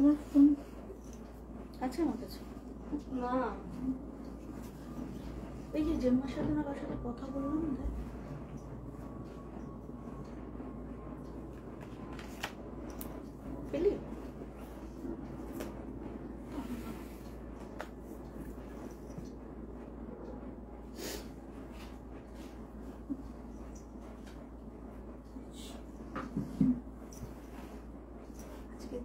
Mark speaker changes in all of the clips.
Speaker 1: তোমার ফোন আছে আমার কাছে?
Speaker 2: না,
Speaker 1: এই যে জেম্মার সাথে না কার সাথে কথা বললাম, দেখ পেলি? আজকে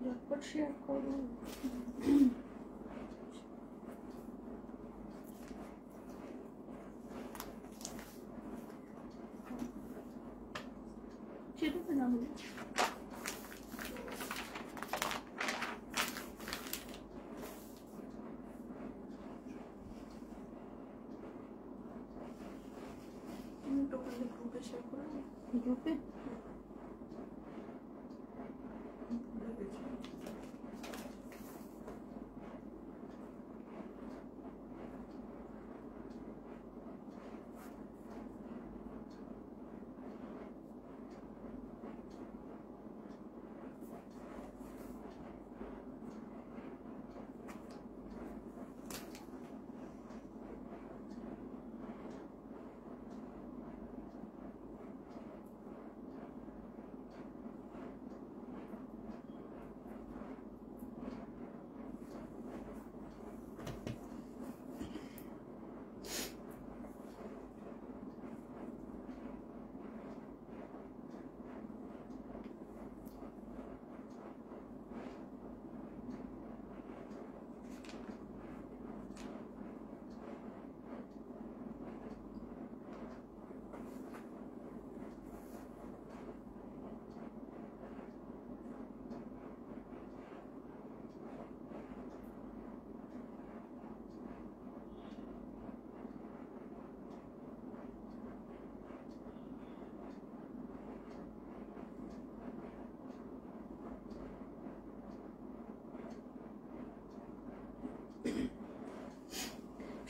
Speaker 1: ঝটপট শেয়ার করো। সেটাতে না হলে তুমি টোকালে গ্রুপে শেয়ার করো। গ্রুপে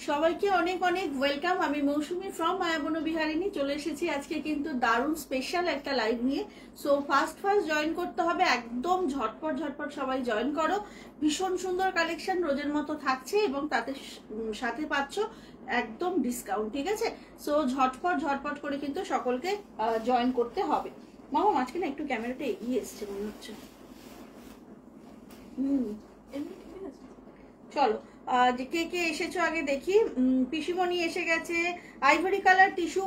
Speaker 2: সবাইকে অনেক অনেক ওয়েলকাম। আমি মৌসুমী ফ্রম মায়াবন বিহারিণী চলে এসেছি আজকে কিন্তু দারুণ স্পেশাল একটা লাইভ নিয়ে। সো ফার্স্ট জয়েন করতে হবে, একদম ঝটপট ঝটপট সবাই জয়েন করো। ভীষণ সুন্দর কালেকশন রোজের মতো থাকছে এবং তাতে সাথে পাচ্ছ একদম ডিসকাউন্ট, ঠিক আছে? সো ঝটপট ঝটপট করে কিন্তু সকলকে জয়েন করতে হবে। মামা মাঝখানে না একটু ক্যামেরাটা এগিয়ে এসছে মনে হচ্ছে। চলো যে কে কে এসেছো আগে দেখি। পিসিমণি এসে গেছে। আইভরি কালার টিস্যু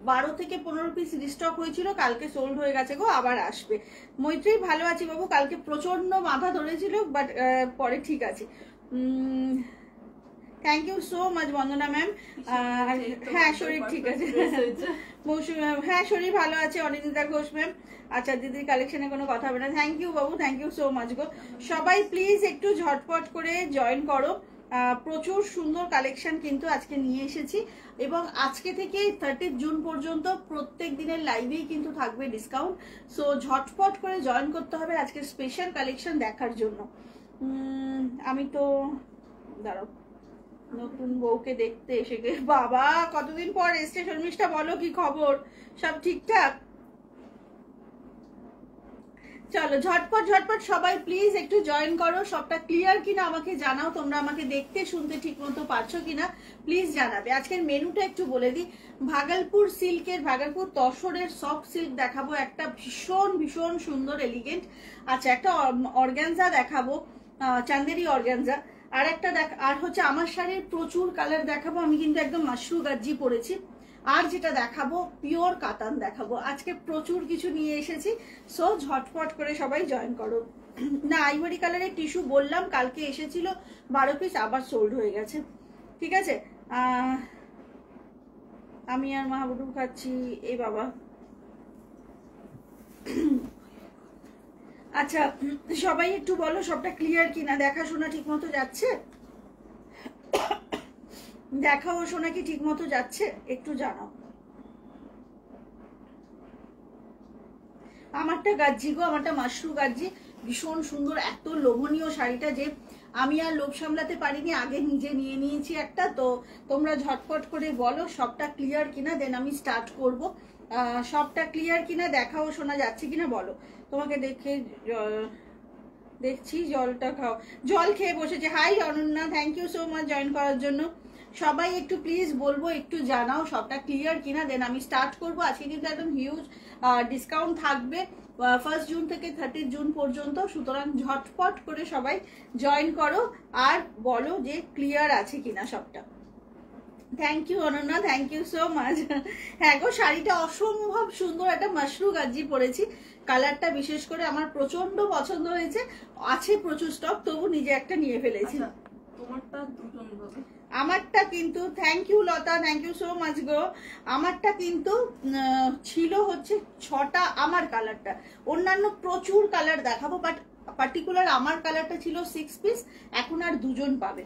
Speaker 2: 12 থেকে 15 পিস রিস্টক হয়েছিল, কালকে সোল্ড হয়ে গেছে গো, আবার আসবে। মৈত্রী ভালো আছি বাবু, কালকে প্রচন্ড মাথা ধরেছিল বাট পরে ঠিক আছে। Thank you so much Bandana ma'am. হ্যাঁ শরীর ঠিক আছে, মৌসুমী ম্যাম হ্যাঁ শরীর ভালো আছে। অনিন্দিতা ঘোষ ম্যাম আচ্ছা দিদির কালেকশনে কোনো কথা হবে না। Thank you Babu, thank you so much গো। সবাই প্লিজ একটু ঝটপট করে জয়েন করো। প্রচুর সুন্দর কালেকশন কিন্তু আজকে নিয়ে এসেছি এবং আজকে থেকে 30 জুন পর্যন্ত প্রত্যেক দিনের লাইভেই কিন্তু থাকবে ডিসকাউন্ট। সো ঝটপট করে জয়েন করতে হবে আজকের স্পেশাল কালেকশন দেখার জন্য। আমি তো দাঁড়াও, নতুন বউকে দেখতে এসে গে বাবা, কতদিন পর এসছে। শর্মিষ্ঠা বলো কি খবর, সব ঠিকঠাক? চলো ঝটপট ঝটপট সবাই প্লিজ একটু জয়েন করো। সবটা ক্লিয়ার কিনা আমাকে জানাও, তোমরা আমাকে দেখতে শুনতে ঠিক মতো পারছো কিনা প্লিজ জানাবে। আজকের মেনুটা একটু বলে দিই। ভাগলপুর সিল্কের, ভাগলপুর তসরের সফট সিল্ক দেখাবো, একটা ভীষণ ভীষণ সুন্দর এলিগেন্ট। আচ্ছা একটা অর্গানজা দেখাবো, চান্দেরি অর্গানজা। আর একটা আর হচ্ছে আমার শাড়ির প্রচুর কালার দেখাবো। আমি কিন্তু একদম মাশরু গাজ্জি পরেছি। আর যেটা দেখাবো পিওর কাতান দেখাবো। আজকে প্রচুর কিছু নিয়ে এসেছি, সো ঝটপট করে সবাই জয়েন করো। না আইভরি কালারের টিস্যু বললাম কালকে এসেছিল 12 পিস, আবার সোল্ড হয়ে গেছে, ঠিক আছে? আমি আর মাহবুবু খাচ্ছি এ বাবা। আচ্ছা সবাই একটু বলো সবটা ক্লিয়ার কিনা, দেখাশোনা ঠিক মতো যাচ্ছে? দেখা ও শোনা কি ঠিক মতো যাচ্ছে একটু জানাও। আমারটা গাজ্জি গো, আমারটা মাশরু গাজ্জি, ভীষণ সুন্দর। এত লোভনীয় শাড়িটা যে আমি আর লোভ সামলাতে পারিনি, আগে নিজে নিয়ে নিয়েছি একটা। তো তোমরা ঝটপট করে বলো সবটা ক্লিয়ার কিনা, দেন আমি স্টার্ট করব। সবটা ক্লিয়ার কিনা, দেখা ও শোনা যাচ্ছে কিনা বলো। তোমাকে দেখে দেখছি জলটা খাও, জল খেয়ে বসেছে। Hi Ananya, thank you so much join করার জন্য। সবাই একটু প্লিজ বলবো একটু জানাও সবটা ক্লিয়ার কিনা, দেন আমি স্টার্ট করব। আজকে কিন্তু একদম হিউজ ডিসকাউন্ট থাকবে 1 জুন থেকে 30 জুন পর্যন্ত। সুতরাং ঝটপট করে সবাই জয়েন করো আর বলো যে ক্লিয়ার আছে কিনা সবটা। Thank you Ananya, thank you so much. হ্যাঁ গো শাড়িটা অসম্ভব সুন্দর, একটা মাশরু গাজ্জি পরেছি। কালারটা বিশেষ করে আমার প্রচন্ড পছন্দ হয়েছে। আছে প্রচুর স্টক, তবু নিজে একটা নিয়ে ফেলেছি।
Speaker 1: তোমারটা দুজন পাবে।
Speaker 2: আমারটা কিন্তু thank you Lata, thank you so much গো। আমারটা কিন্তু ছিল হচ্ছে 6টা আমার কালারটা। অন্যান্য প্রচুর কালার দেখাবো, বাট পার্টিকুলার আমার কালারটা ছিল 6 পিস, এখন আর দুজন পাবে।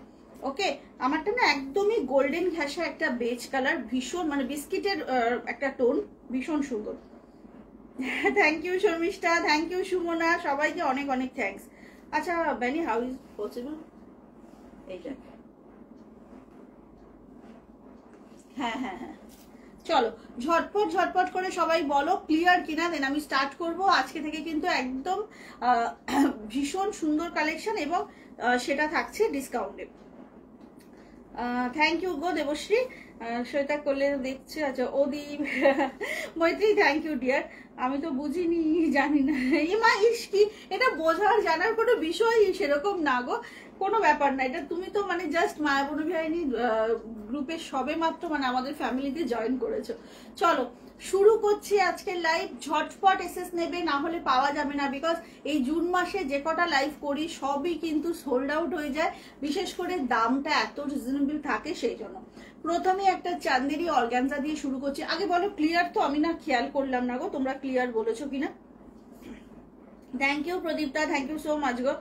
Speaker 2: ওকে, আমারটা না একদমই গোল্ডেন ঘাসা একটা বেজ কালার, ভীষণ মানে বিস্কিটের একটা টোন, ভীষণ সুন্দর। Thank you Sharmishtha, thank you Sumana, সবাইকে অনেক অনেক থ্যাংকস। আচ্ছা বেনি, হাউ ইজ পসিবল এইটা? হ্যাঁ হ্যাঁ হ্যাঁ চলো ঝটপট ঝটপট করে সবাই বলো ক্লিয়ার কিনা, দেন আমি স্টার্ট করব। আজকে থেকে কিন্তু একদম ভীষণ সুন্দর কালেকশন এবং সেটা থাকছে ডিসকাউন্টে। থ্যাংক ইউ গো দেবশ্রী, সেটা করলে দেখছে। আচ্ছা ওদীপ, মৈত্রী থ্যাংক ইউ ডিয়ার। আমি তো বুঝিনি, জানি না। ইমা ইস কি, এটা বোঝার জানার কোনো বিষয় সেরকম না গো, কোনো ব্যাপার না। এটা তুমি তো মানে জাস্ট মায়াবন বিহারিণী গ্রুপের সবে মাত্র মানে আমাদের ফ্যামিলিতে জয়েন করেছো। চলো শুরু করছি আজকের লাইভ। ঝটপট এসএস নেবে, না হলে পাওয়া যাবে না। বিকজ এই জুন মাসে যে কটা লাইভ করি সবই কিন্তু সোল্ড আউট হয়ে যায়, বিশেষ করে দামটা এত রিজনেবল থাকে সেই জন্য। প্রথমে একটা চান্দেরি অর্গানজা দিয়ে শুরু করছি। আগে বলো ক্লিয়ার তো? আমি না খেয়াল করলাম না গো, তোমরা ক্লিয়ার বলেছো কিনা। থ্যাংক ইউ প্রদীপদা, থ্যাংক ইউ সো মাচ গো।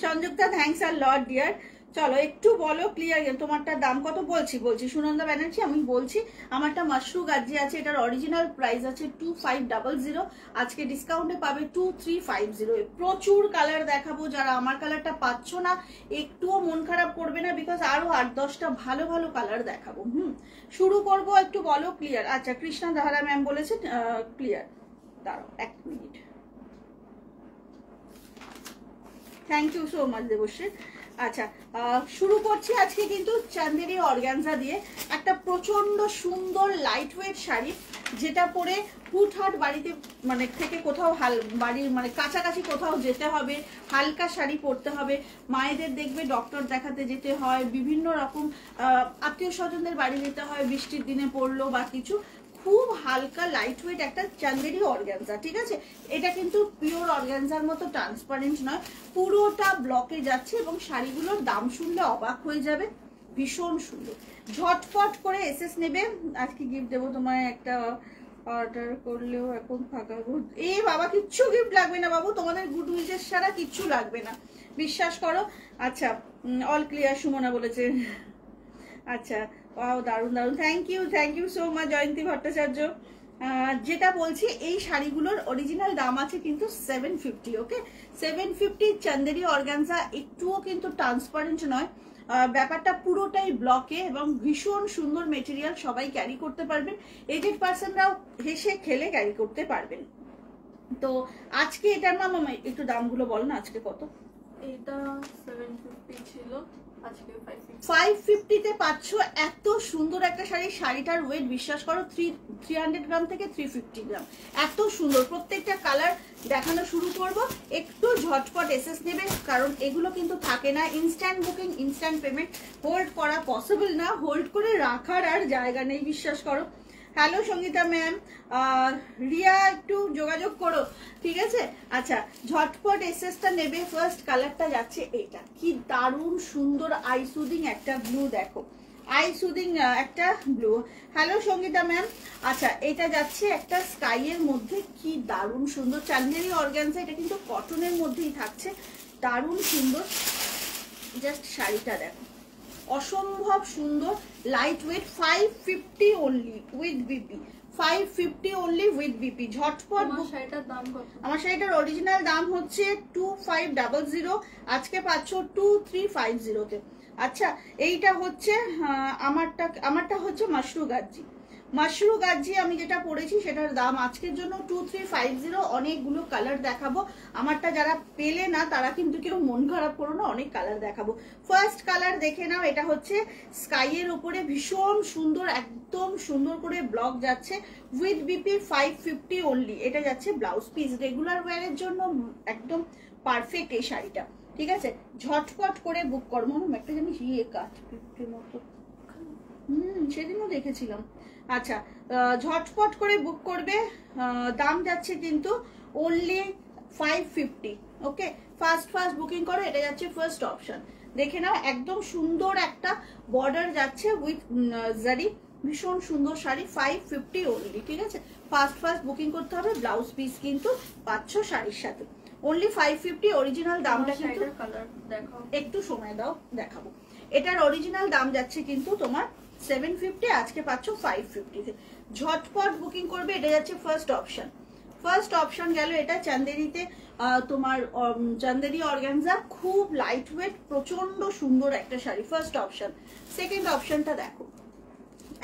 Speaker 2: Sanjukta thanks a lot dear. চলো একটু বলো ক্লিয়ার, তোমারটার দাম কত? বলছি সুনন্দা ব্যানার্জি, আমি বলছি আমারটা মাশরু গাজি আছে, এটার অরিজিনাল প্রাইস আছে 2500, আজকে ডিসকাউন্টে পাবে 2350। প্রচুর কালার দেখাবো, যারা আমার কালারটা পাচ্ছ না একটুও মন খারাপ করবে না, বিকজ আরো 8-10টা ভালো ভালো কালার দেখাবো। শুরু করবো, একটু বলো ক্লিয়ার। আচ্ছা, কৃষ্ণা দাহারা ম্যাম বলেছেন ক্লিয়ার, দাঁড়াও 1 minute. Thank you so much Debashree. আচ্ছা, শুরু করছি আজকে কিন্তু চান্দেরি অর্গানজা দিয়ে একটা প্রচন্ড সুন্দর লাইট ওয়েট শাড়ি, যেটা পরে হুটহাট বাড়িতে মানে থেকে কোথাও বাড়ির মানে কাছাকাছি কোথাও যেতে হবে, হালকা শাড়ি পরতে হবে, মায়েদের দেখবে ডক্টর দেখাতে যেতে হয়, বিভিন্ন রকম আত্মীয় স্বজনদের বাড়ি যেতে হয়, বৃষ্টির দিনে পড়লো বা কিছু, খুব হালকা লাইট ওয়েট একটা চান্দেরি অর্গানজা। ঠিক আছে, এটা কিন্তু পিওর অর্গানজার মতো ট্রান্সপারেন্ট নয়, পুরোটা ব্লকে যাচ্ছে এবং শাড়িগুলোর দাম শুনলে অবাক হয়ে যাবে, ভীষণ সুন্দর। ঝটপট করে এসএস নেবে, আজকে গিফট দেবো তোমায় একটা, অর্ডার করলেও এখন ফাঁকা। এ বাবা, কিচ্ছু গিফট লাগবে না বাবু, তোমাদের গুড উইশেস ছাড়া কিচ্ছু লাগবে না, বিশ্বাস করো। আচ্ছা, অল ক্লিয়ার সুমনা বলেছে। আচ্ছা, ওয়াও, দারুন দারুন, থ্যাংক ইউ সো মাচ জয়ন্তী ভট্টাচার্য। যেটা বলছি, এই শাড়িগুলোর অরিজিনাল দাম আছে কিন্তু 750। ওকে, 750 চান্দেরি অর্গানজা, একটুও কিন্তু ট্রান্সপারেন্ট নয়, ব্যাপারটা পুরোটাই ব্লকে এবং ভীষণ সুন্দর মেটেরিয়াল, সবাই ক্যারি করতে পারবেন, এজেড পার্সনরাও হেসে খেলে ক্যারি করতে পারবেন। তো আজকে এটার মামা একটু দামগুলো বল না, আজকে কত?
Speaker 1: এটা 750 ছিল, আজকে
Speaker 2: 550 পাচ্ছ এত সুন্দর একটা শাড়ি। শাড়িটার ওয়েট বিশ্বাস করো 300 গ্রাম থেকে 350 গ্রাম, এত সুন্দর। প্রত্যেকটা কালার দেখানো শুরু করব, একটু ঝটপট এসএস নেবে, কারণ এগুলো কিন্তু থাকে না। Instant booking, instant payment hold করা পসিবল না, হোল্ড করে রাখার আর জায়গা নেই, বিশ্বাস করো। হ্যালো সঙ্গীতা ম্যাম, রিয়া একটু যোগাযোগ করো, ঠিক আছে। আচ্ছা, ঝটপট এসএসটা নেবে। ফার্স্ট কালারটা যাচ্ছে এইটা, কি দারুণ সুন্দর আই সুদিং একটা ব্লু, দেখো আই সুদিং একটা ব্লু। Hello Sangeeta ma'am. আচ্ছা, এটা যাচ্ছে একটা স্কাই এর মধ্যে, কি দারুণ সুন্দর চান্দেরি অর্গানজা, এটা কিন্তু কটনের মধ্যেই থাকছে, দারুণ সুন্দর। জাস্ট শাড়িটা দেখো, অসম্ভব সুন্দর, light weight, 550 only with BP, 550 only with BP. ঝটপট।
Speaker 1: শাড়িটার দাম কত? আমার
Speaker 2: শাড়িটার অরিজিনাল দাম হচ্ছে 2500, আজকে পাচ্ছ 2350-তে। আচ্ছা, এইটা হচ্ছে আমারটা হচ্ছে মাশরু গাজি আমি যেটা পরেছি সেটার দাম আজকের জন্য 2350। অনেকগুলো কালার দেখাবো, আমারটা যারা পেলে না তারা কিন্তু কেউ মন খারাপ করো না, অনেক কালার দেখাবো। ফার্স্ট কালার দেখে নাও, এটা হচ্ছে স্কাই এর উপরে ভীষণ সুন্দর, একদম সুন্দর করে ব্লক যাচ্ছে, উইথ বিপি, 550 অনলি। এটা যাচ্ছে ব্লাউজ পিস, রেগুলার ওয়্যারের জন্য একদম পারফেক্ট এই শাড়িটা, ঠিক আছে। ঝটপট করে বুক করো। একটা জানিস ইয়ে কাট মতো, সেদিনও দেখেছিলাম। আচ্ছা, ঝটপট করে বুক করবে, দাম যাচ্ছে কিন্তু অনলি 550। ওকে, ফার্স্ট বুকিং করো, এটা যাচ্ছে ফার্স্ট অপশন। দেখে নাও, একদম সুন্দর একটা বর্ডার যাচ্ছে উইথ জারি, ভীষণ সুন্দর শাড়ি, 550 অনলি, ঠিক আছে। ফার্স্ট বুকিং করতে হবে, ব্লাউজ পিস কিন্তু পাচ্ছ শাড়ির সাথে, অনলি 550। অরিজিনাল দামটা কিন্তু একটু সময় দাও, দেখাবো। এটার অরিজিনাল দাম যাচ্ছে কিন্তু তোমার 750, আজকে পাচ্ছ 550-তে। ঝটপট বুকিং করবে, এটা যাচ্ছে ফার্স্ট অপশন গেল। এটা চান্দেরিতে তোমার চান্দেরি অর্গানজা, খুব লাইট ওয়েট, প্রচন্ড সুন্দর একটা শাড়ি, ফার্স্ট অপশন। সেকেন্ড অপশনটা দেখো,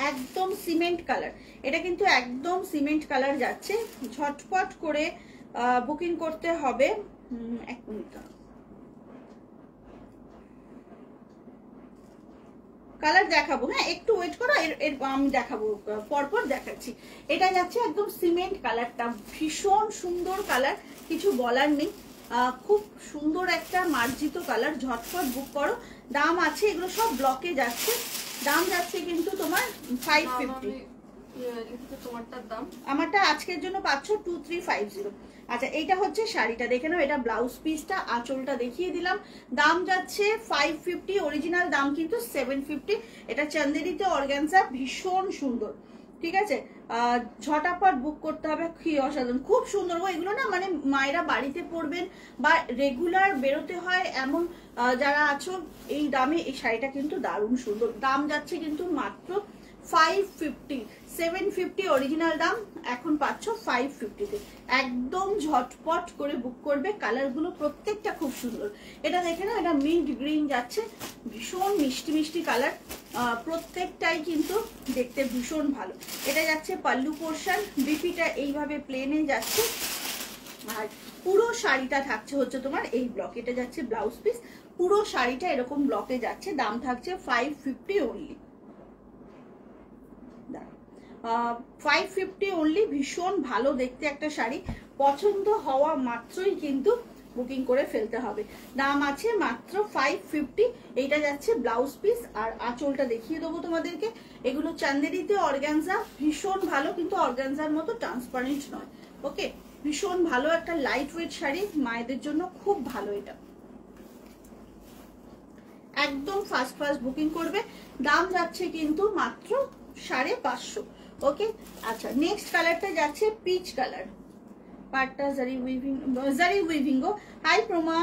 Speaker 2: একদম সিমেন্ট কালার, এটা কিন্তু একদম সিমেন্ট কালার যাচ্ছে। ঝটপট করে বুকিং করতে হবে। 1 মিনিট কালার দেখাবো, হ্যাঁ একটু ওয়েট করো, আমি দেখাবো, পরপর দেখাচ্ছি। এটা যাচ্ছে একদম সিমেন্ট কালারটা, ভীষণ সুন্দর কালার, কিছু বলার নেই, খুব সুন্দর একটা মার্জিত কালার। ঝটপট বুক করো, দাম আছে, এগুলো সব ব্লকে যাচ্ছে, দাম যাচ্ছে কিন্তু তোমার 550। আমারটা আজকের জন্য পাচ্ছ 2350। আচ্ছা, এইটা হচ্ছে শাড়িটা, দেখে নাও, এটা ব্লাউজ পিসটা, আঁচলটা দেখিয়ে দিলাম। দাম যাচ্ছে 550, অরিজিনাল দাম কিন্তু 750। এটা চান্দেরিতে অর্গানজা, ভীষণ সুন্দর, ঠিক আছে, ঝটাপট বুক করতে হবে, কি অসাধারণ, খুব সুন্দর গো এগুলো না। মানে মায়েরা বাড়িতে পরবেন বা রেগুলার বেরোতে হয় এমন যারা আছো, এই দামে এই শাড়িটা কিন্তু দারুণ সুন্দর। দাম যাচ্ছে কিন্তু মাত্র 550, 750 অরিজিনাল দাম, এখন পাচ্ছ 550-তে। একদম ঝটপট করে বুক করবে। কালারগুলো প্রত্যেকটা খুব সুন্দর। এটা দেখে না, এটা মিন্ট গ্রিন যাচ্ছে, ভীষণ মিষ্টি মিষ্টি কালার, প্রত্যেকটাই কিন্তু দেখতে ভীষণ ভালো। এটা যাচ্ছে পাল্লু পোর্শন, বিপিটা এইভাবে প্লেনে যাচ্ছে, আর পুরো শাড়িটা থাকছে হচ্ছে তোমার এই ব্লক। এটা যাচ্ছে ব্লাউজ পিস, পুরো শাড়িটা এরকম ব্লকে যাচ্ছে। দাম থাকছে 550 অনলি, 550 অনলি। ভীষণ ভালো দেখতে একটা শাড়ি, পছন্দ হওয়া মাত্রই কিন্তু বুকিং করে ফেলতে হবে। দাম আছে মাত্র 550। এইটা যাচ্ছে ব্লাউজ পিস, আর আঁচলটা দেখিয়ে দেবো তোমাদেরকে। এগুলো চান্দেরিতে অর্গানজা, ভীষণ ভালো, কিন্তু অর্গানজার মতো ট্রান্সপারেন্ট নয়। ওকে, ভীষণ ভালো একটা লাইট ওয়েট শাড়ি, মায়েদের জন্য খুব ভালো। এটা একদম ফার্স্ট বুকিং করবে। দাম যাচ্ছে কিন্তু মাত্র 550। ওকে, আচ্ছা নেক্সট কালারটা যাচ্ছে পিচ কালার, পাটটা জারি উইভিং গো। হাই প্রমা,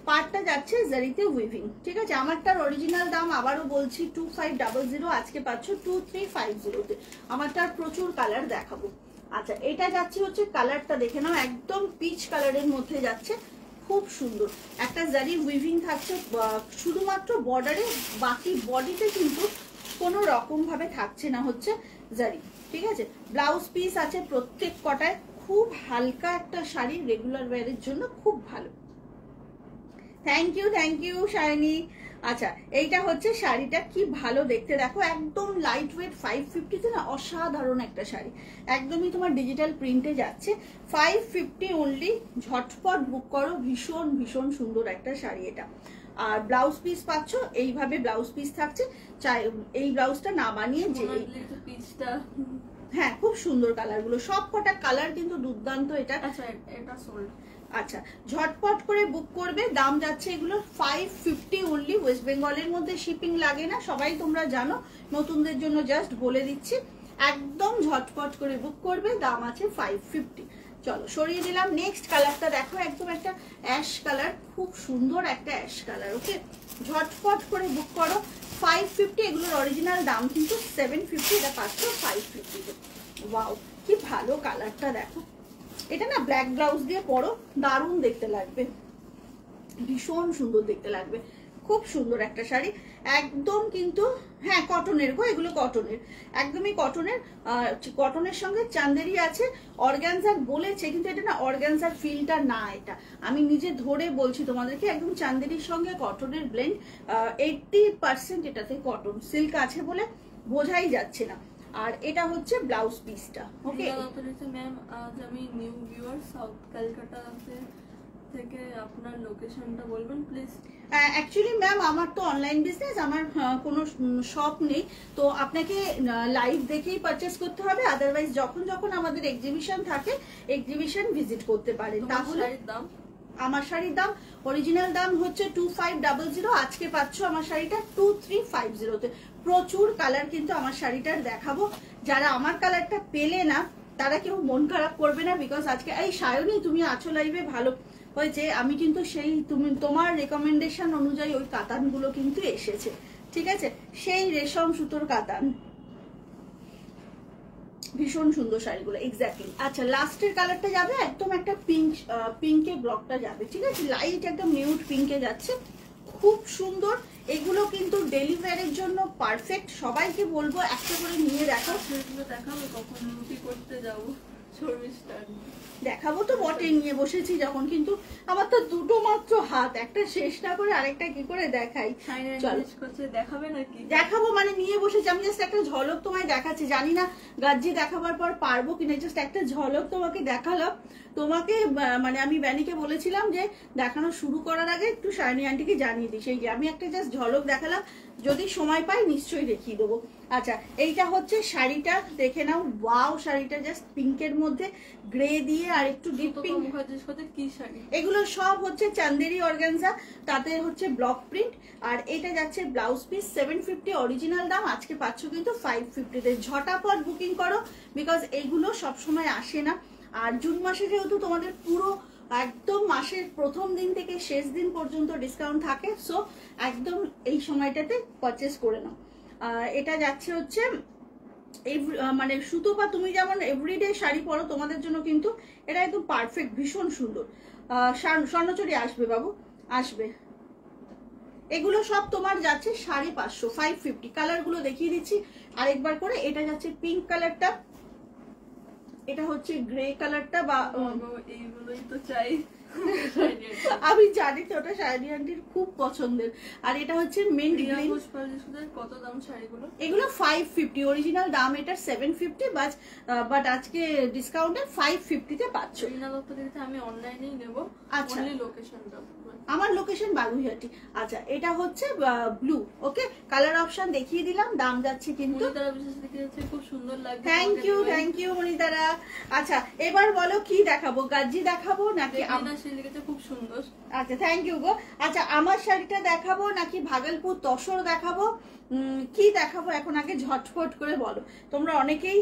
Speaker 2: পাটটা যাচ্ছে জারিতে উইভিং, ঠিক আছে। আমারটার অরিজিনাল দাম আবারও বলছি 2500, আজকে পাচ্ছ 2350-তে। আমারটার প্রচুর কালার দেখাবো। আচ্ছা এটা যাচ্ছে হচ্ছে, কালারটা দেখে নাও, একদম পিচ কালারের মধ্যে যাচ্ছে, খুব সুন্দর একটা জারি উইভিং থাকছে শুধুমাত্র বর্ডারে, বাকি বডিতে কিন্তু কোনো রকম ভাবে থাকছে না হচ্ছে জারি, ঠিক আছে। ব্লাউজ পিস আছে প্রত্যেক কটায়, খুব হালকা একটা শাড়ি, রেগুলার ওয়্যারের জন্য খুব ভালো। Thank you Shiny. আচ্ছা এইটা হচ্ছে শাড়িটা, কি ভালো দেখতে দেখো, একদম লাইট ওয়েট, 550-তে না অসাধারণ একটা শাড়ি, একদমই তোমার ডিজিটাল প্রিন্টে যাচ্ছে, 550 অনলি। ঝটপট বুক করো, ভীষণ ভীষণ সুন্দর একটা শাড়ি এটা। আর ব্লাউজ পিস পাচ্ছ এইভাবে, ব্লাউজ পিস থাকছে, চাই এই ব্লাউজটা না বানিয়ে যে
Speaker 1: পিসটা,
Speaker 2: হ্যাঁ খুব সুন্দর কালারগুলো, সব কটা কালার কিন্তু দুর্দান্ত। এটা
Speaker 1: আচ্ছা এটা সোল্ড।
Speaker 2: আচ্ছা ঝটপট করে বুক করবে। দাম যাচ্ছে এগুলো 550 অনলি। ওয়েস্ট বেঙ্গলের মধ্যে শিপিং লাগে না, সবাই তোমরা জানো, নতুনদের জন্য জাস্ট বলে দিচ্ছি। একদম ঝটপট করে বুক করবে, দাম আছে 550। চলো সরিয়ে দিলাম। নেক্সট কালারটা দেখো, একদম একটা অ্যাশ কালার, খুব সুন্দর একটা অ্যাশ কালার। ওকে, ঝটপট করে বুক করো, 550। এগুলোর অরিজিনাল দাম কিন্তু 750, এটা পাচ্ছ 550-তে। ওয়াও কি ভালো কালারটা দেখো, এটা না ব্ল্যাক ব্লাউজ দিয়ে পরো, দারুণ দেখতে লাগবে, ভীষণ সুন্দর দেখতে লাগবে, খুব সুন্দর একটা শাড়ি। একদম কিন্তু হ্যাঁ কটনের গো, এগুলো কটনের, একদমই কটনের। কটনের সঙ্গে চান্দেরি আছে, অর্গানজার বলেছে, কিন্তু এটা না অর্গানজার ফিলটা না, এটা আমি নিজে ধরে বলছি তোমাদেরকে, একদম চান্দেরির সঙ্গে কটনের ব্লেন্ড, 80% এটাতে কটন, সিল্ক আছে বলে বোঝাই যাচ্ছে না। আর এটা হচ্ছে ব্লাউজ পিসটা। ওকে
Speaker 1: ম্যাম, আজ আমি নিউ ভিউয়ার, সাউথ ক্যালকাটাতে থেকে আপনার লোকেশনটা বলবেন প্লিজ।
Speaker 2: অ্যাকচুয়ালি ম্যাম আমার তো অনলাইন বিজনেস, আমার কোনো শপ নেই, তো আপনাকে লাইভ দেখেই পারচেস করতে হবে, আদারওয়াইজ যখন যখন আমাদের এক্সিবিশন থাকে এক্সিবিশন ভিজিট করতে পারেন। তাহলে আমার শাড়ির দাম অরিজিনাল দাম হচ্ছে 2500, আজকে পাচ্ছ আমার শাড়িটা 2350-তে। প্রচুর কালার কিন্তু আমার শাড়িটার দেখাবো, যারা আমার কালারটা পেলে না তারা কেউ মন খারাপ করবে না, বিকজ আজকে এই সায়নী তুমি আছো লাইভে, ভালো হয়েছে, আমি কিন্তু সেই তোমার রেকমেন্ডেশন অনুযায়ী ওই কাতানগুলো কিন্তু এসেছে, ঠিক আছে, সেই রেশম সুতোর কাতান, ভীষণ সুন্দর শাড়িগুলো এক্স্যাক্টলি। আচ্ছা লাস্টের কালারটা যাবে একদম একটা পিঙ্কে ব্লকটা যাবে, ঠিক আছে, লাইট একদম নিউড পিঙ্কে যাচ্ছে, খুব সুন্দর। এগুলো কিন্তু ডেলি ওয়্যারের জন্য পারফেক্ট, সবাইকে বলবো একটা করে নিয়ে দেখো।
Speaker 1: দেখাবো কখন রুটি করতে যাবো,
Speaker 2: দেখাবো তো বটে, নিয়ে বসেছি যখন, কিন্তু আমার তো দুটো মাত্র হাত, একটা শেষ না করে আরেকটা কি করে দেখাই।
Speaker 1: দেখাবে নাকি?
Speaker 2: দেখাবো মানে নিয়ে বসেছি, আমি জাস্ট একটা ঝলক তোমায় দেখাচ্ছি, জানি না গাজ্জি দেখাবার পর পারবো কিনা, জাস্ট একটা ঝলক তোমাকে দেখালাম। তোমাকে মানে আমি ব্যানিকে বলেছিলাম যে দেখানো শুরু করার আগে একটু শাইনি আন্টিকে জানিয়ে দিই, সেই যে আমি একটা জাস্ট ঝলক দেখালাম, যদি সময় পাই নিশ্চয়ই দেখিয়ে দেবো। আচ্ছা এইটা হচ্ছে শাড়িটা, দেখে নাও। ওয়াও, শাড়িটা জাস্ট পিঙ্কের মধ্যে গ্রে দিয়ে আর একটু ডিপ পিঙ্ক।
Speaker 1: মুখার্জির সাথে কি শাড়ি?
Speaker 2: এগুলো সব হচ্ছে চান্দেরি অর্গানজা, তাতে হচ্ছে ব্লক প্রিন্ট। আর এটা যাচ্ছে ব্লাউজ পিস 750 অরিজিনাল দাম, আজকে পাচ্ছ কিন্তু 550-তে। ঝটাপট বুকিং করো, বিকজ এগুলো সবসময় আসে না। আর জুন মাসে যেহেতু তোমাদের পুরো একদম মাসের প্রথম দিন থেকে শেষ দিন পর্যন্ত ডিসকাউন্ট থাকে, সো একদম এই সময়টাতে পারচেস করে নাও। এটা যাচ্ছে হচ্ছে এই মানে সুতো পা, তুমি যেমন এভরিডে শাড়ি পরো তোমাদের জন্য কিন্তু এটা একদম পারফেক্ট, ভীষণ সুন্দর। স্বর্ণচুরি আসবে বাবু, আসবে। এগুলো সব তোমার যাচ্ছে 550, 550। কালার গুলো দেখিয়ে দিচ্ছি আরেকবার করে। এটা যাচ্ছে পিঙ্ক কালারটা, এটা হচ্ছে গ্রে কালারটা, বা
Speaker 1: এইগুলোই তো চাই।
Speaker 2: আমি জানি তো ওটা শাড়ি আন্টির খুব পছন্দের। আর এটা হচ্ছে মেন্ট গ্রিন।
Speaker 1: কত দাম শাড়িগুলো?
Speaker 2: এগুলো 550, অরিজিনাল দাম এটা 750, বাট আজকে ডিসকাউন্টে 550-তে পাচ্ছ।
Speaker 1: আমি অনলাইনেই নেব।
Speaker 2: আচ্ছা,
Speaker 1: লোকেশনটা
Speaker 2: আমার লোকেশন বাগুইহাটি। আচ্ছা এটা হচ্ছে ব্লু। ওকে, কালার অপশন দেখিয়ে দিলাম, দাম যাচ্ছে কিন্তু
Speaker 1: খুব সুন্দর লাগছে।
Speaker 2: Thank you Monitara. আচ্ছা এবার বলো কি দেখাবো, গাজ্জি দেখাবো নাকি?
Speaker 1: খুব সুন্দর।
Speaker 2: আচ্ছা থ্যাংক ইউ গো। আচ্ছা আমার শাড়িটা দেখাবো নাকি ভাগলপুর তসর দেখাবো, কি দেখাবো এখন আগে ঝটফট করে বলো। তোমরা অনেকেই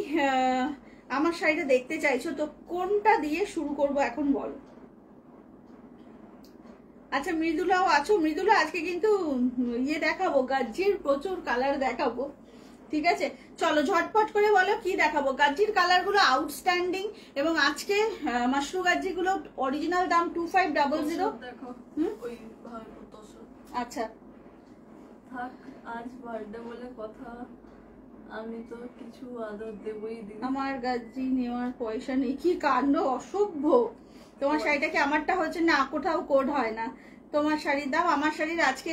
Speaker 2: আমার শাড়িটা দেখতে চাইছো, তো কোনটা দিয়ে শুরু করব এখন বলো। আচ্ছা মৃদুলাও আছো, মৃদুলা আজকে কিন্তু ইয়ে দেখাবো, গাজ্জির প্রচুর কালার দেখাবো, ঠিক আছে? চলো ঝটপট করে বলো কি দেখাবো। গাজ্জির কালার গুলো আউটস্ট্যান্ডিং, এবং আজকে মাশরু গাজ্জি গুলো অরিজিনাল দাম 2500। আচ্ছা
Speaker 1: থাক, আজ বার্থডে বলে কথা, আমি তো কিছু আদর দেবই দিই।
Speaker 2: আমার গাজ্জি নেওয়ার পয়সা নেই, কি কাণ্ড, অসভ্য। তোমার শাড়িটা কি আমারটা হচ্ছে না, কোথাও কোড হয় না। তোমার শাড়ির দাম, আমার শাড়ির আজকে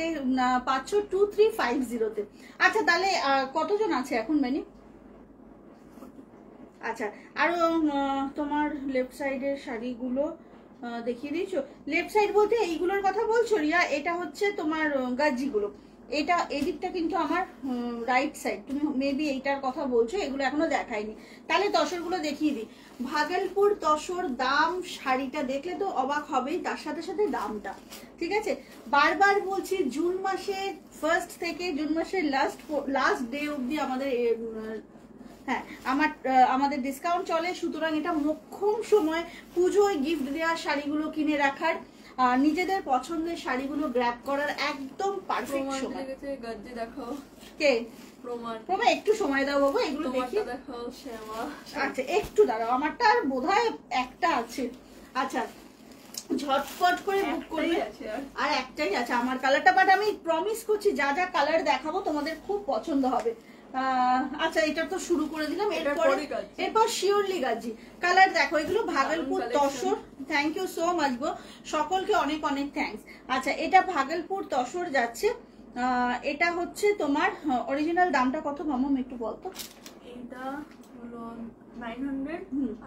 Speaker 2: পাচ্ছ 2350-তে। আচ্ছা তাহলে কতজন আছে এখন মেনি? আচ্ছা আরো তোমার লেফট সাইডের শাড়িগুলো দেখিয়ে দিয়েছো। লেফট সাইড বলতে এইগুলোর কথা বলছো রিয়া? এটা হচ্ছে তোমার গাজ্জিগুলো, এটা এদিকটা কিন্তু আমার রাইট সাইড, তুমি মেবি এইটার কথা বলছো। এগুলো এখনো দেখাইনি, তাহলে তসরগুলো দেখিয়ে দিই। ভাগলপুর তসর দাম, শাড়িটা দেখলে তো অবাক হবেই, তার সাথে সাথে দামটা, ঠিক আছে? বারবার বলছি জুন মাসে ফার্স্ট থেকে জুন মাসের লাস্ট ডে অবধি আমাদের হ্যাঁ আমাদের ডিসকাউন্ট চলে, সুতরাং এটা মোক্ষম সময় পুজোয় গিফট দেওয়ার শাড়িগুলো কিনে রাখার, নিজেদের পছন্দের শাড়িগুলো গ্র্যাব করার একদম পারফেক্ট সময়।
Speaker 1: গাজ্জি দেখাও।
Speaker 2: কে?
Speaker 1: প্রমাণ
Speaker 2: একটু সময় দাও বাবা, এগুলো দেখি।
Speaker 1: দেখাও শ্যামা।
Speaker 2: আচ্ছা একটু দাঁড়াও, আমারটা আর বোধহয় একটা আছে। আচ্ছা ঝটপট করে বুক করবে। আর একটাই আছে আমার কালারটা, বাট আমি প্রমিস করছি যা যা কালার দেখাবো তোমাদের খুব পছন্দ হবে। আচ্ছা এটা তো শুরু করে দিলাম, এরপর শিওরলি গাজ্জি কালার দেখো। এগুলো Bhagalpur tussar, thank you so much গো, সকলকে অনেক অনেক থ্যাঙ্কস। আচ্ছা এটা ভাগলপুর তসর যাচ্ছে, এটা হচ্ছে তোমার অরিজিনাল দামটা কত মামা একটু বলতো?
Speaker 1: এটা হলো 900,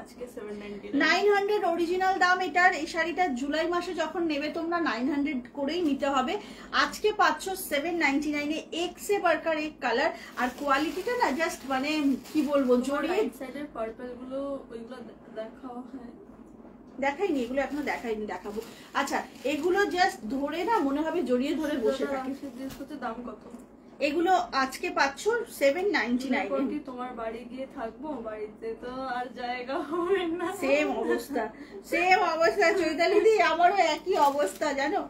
Speaker 1: আজকে 790।
Speaker 2: 900 অরিজিনাল দাম এটার। এই শাড়িটা জুলাই মাসে যখন নেবে তোমরা 900 করেই নিতে হবে। আজকে পাচ্ছ 799-এ। এক্সে বার্কার এক কালার, আর কোয়ালিটিটা না জাস্ট মানে কি বলবো, জড়িয়ে।
Speaker 1: সাইডের পার্পল গুলো ওইগুলো দেখাও। হ্যাঁ
Speaker 2: দেখাইনি, এগুলো এখনো দেখাইনি, দেখাবো। আচ্ছা এগুলো জাস্ট ধরে না মনে হবে জড়িয়ে ধরে বসে থাকে।
Speaker 1: দাম কত?
Speaker 2: এগুলো আজকে পাচ্ছ 799।
Speaker 1: তোমার বাড়ি গিয়ে থাকবো, বাড়িতে তো আর জায়গা হবে না।
Speaker 2: সেম অবস্থা চৈতালি দি, আমারও একই অবস্থা জানো।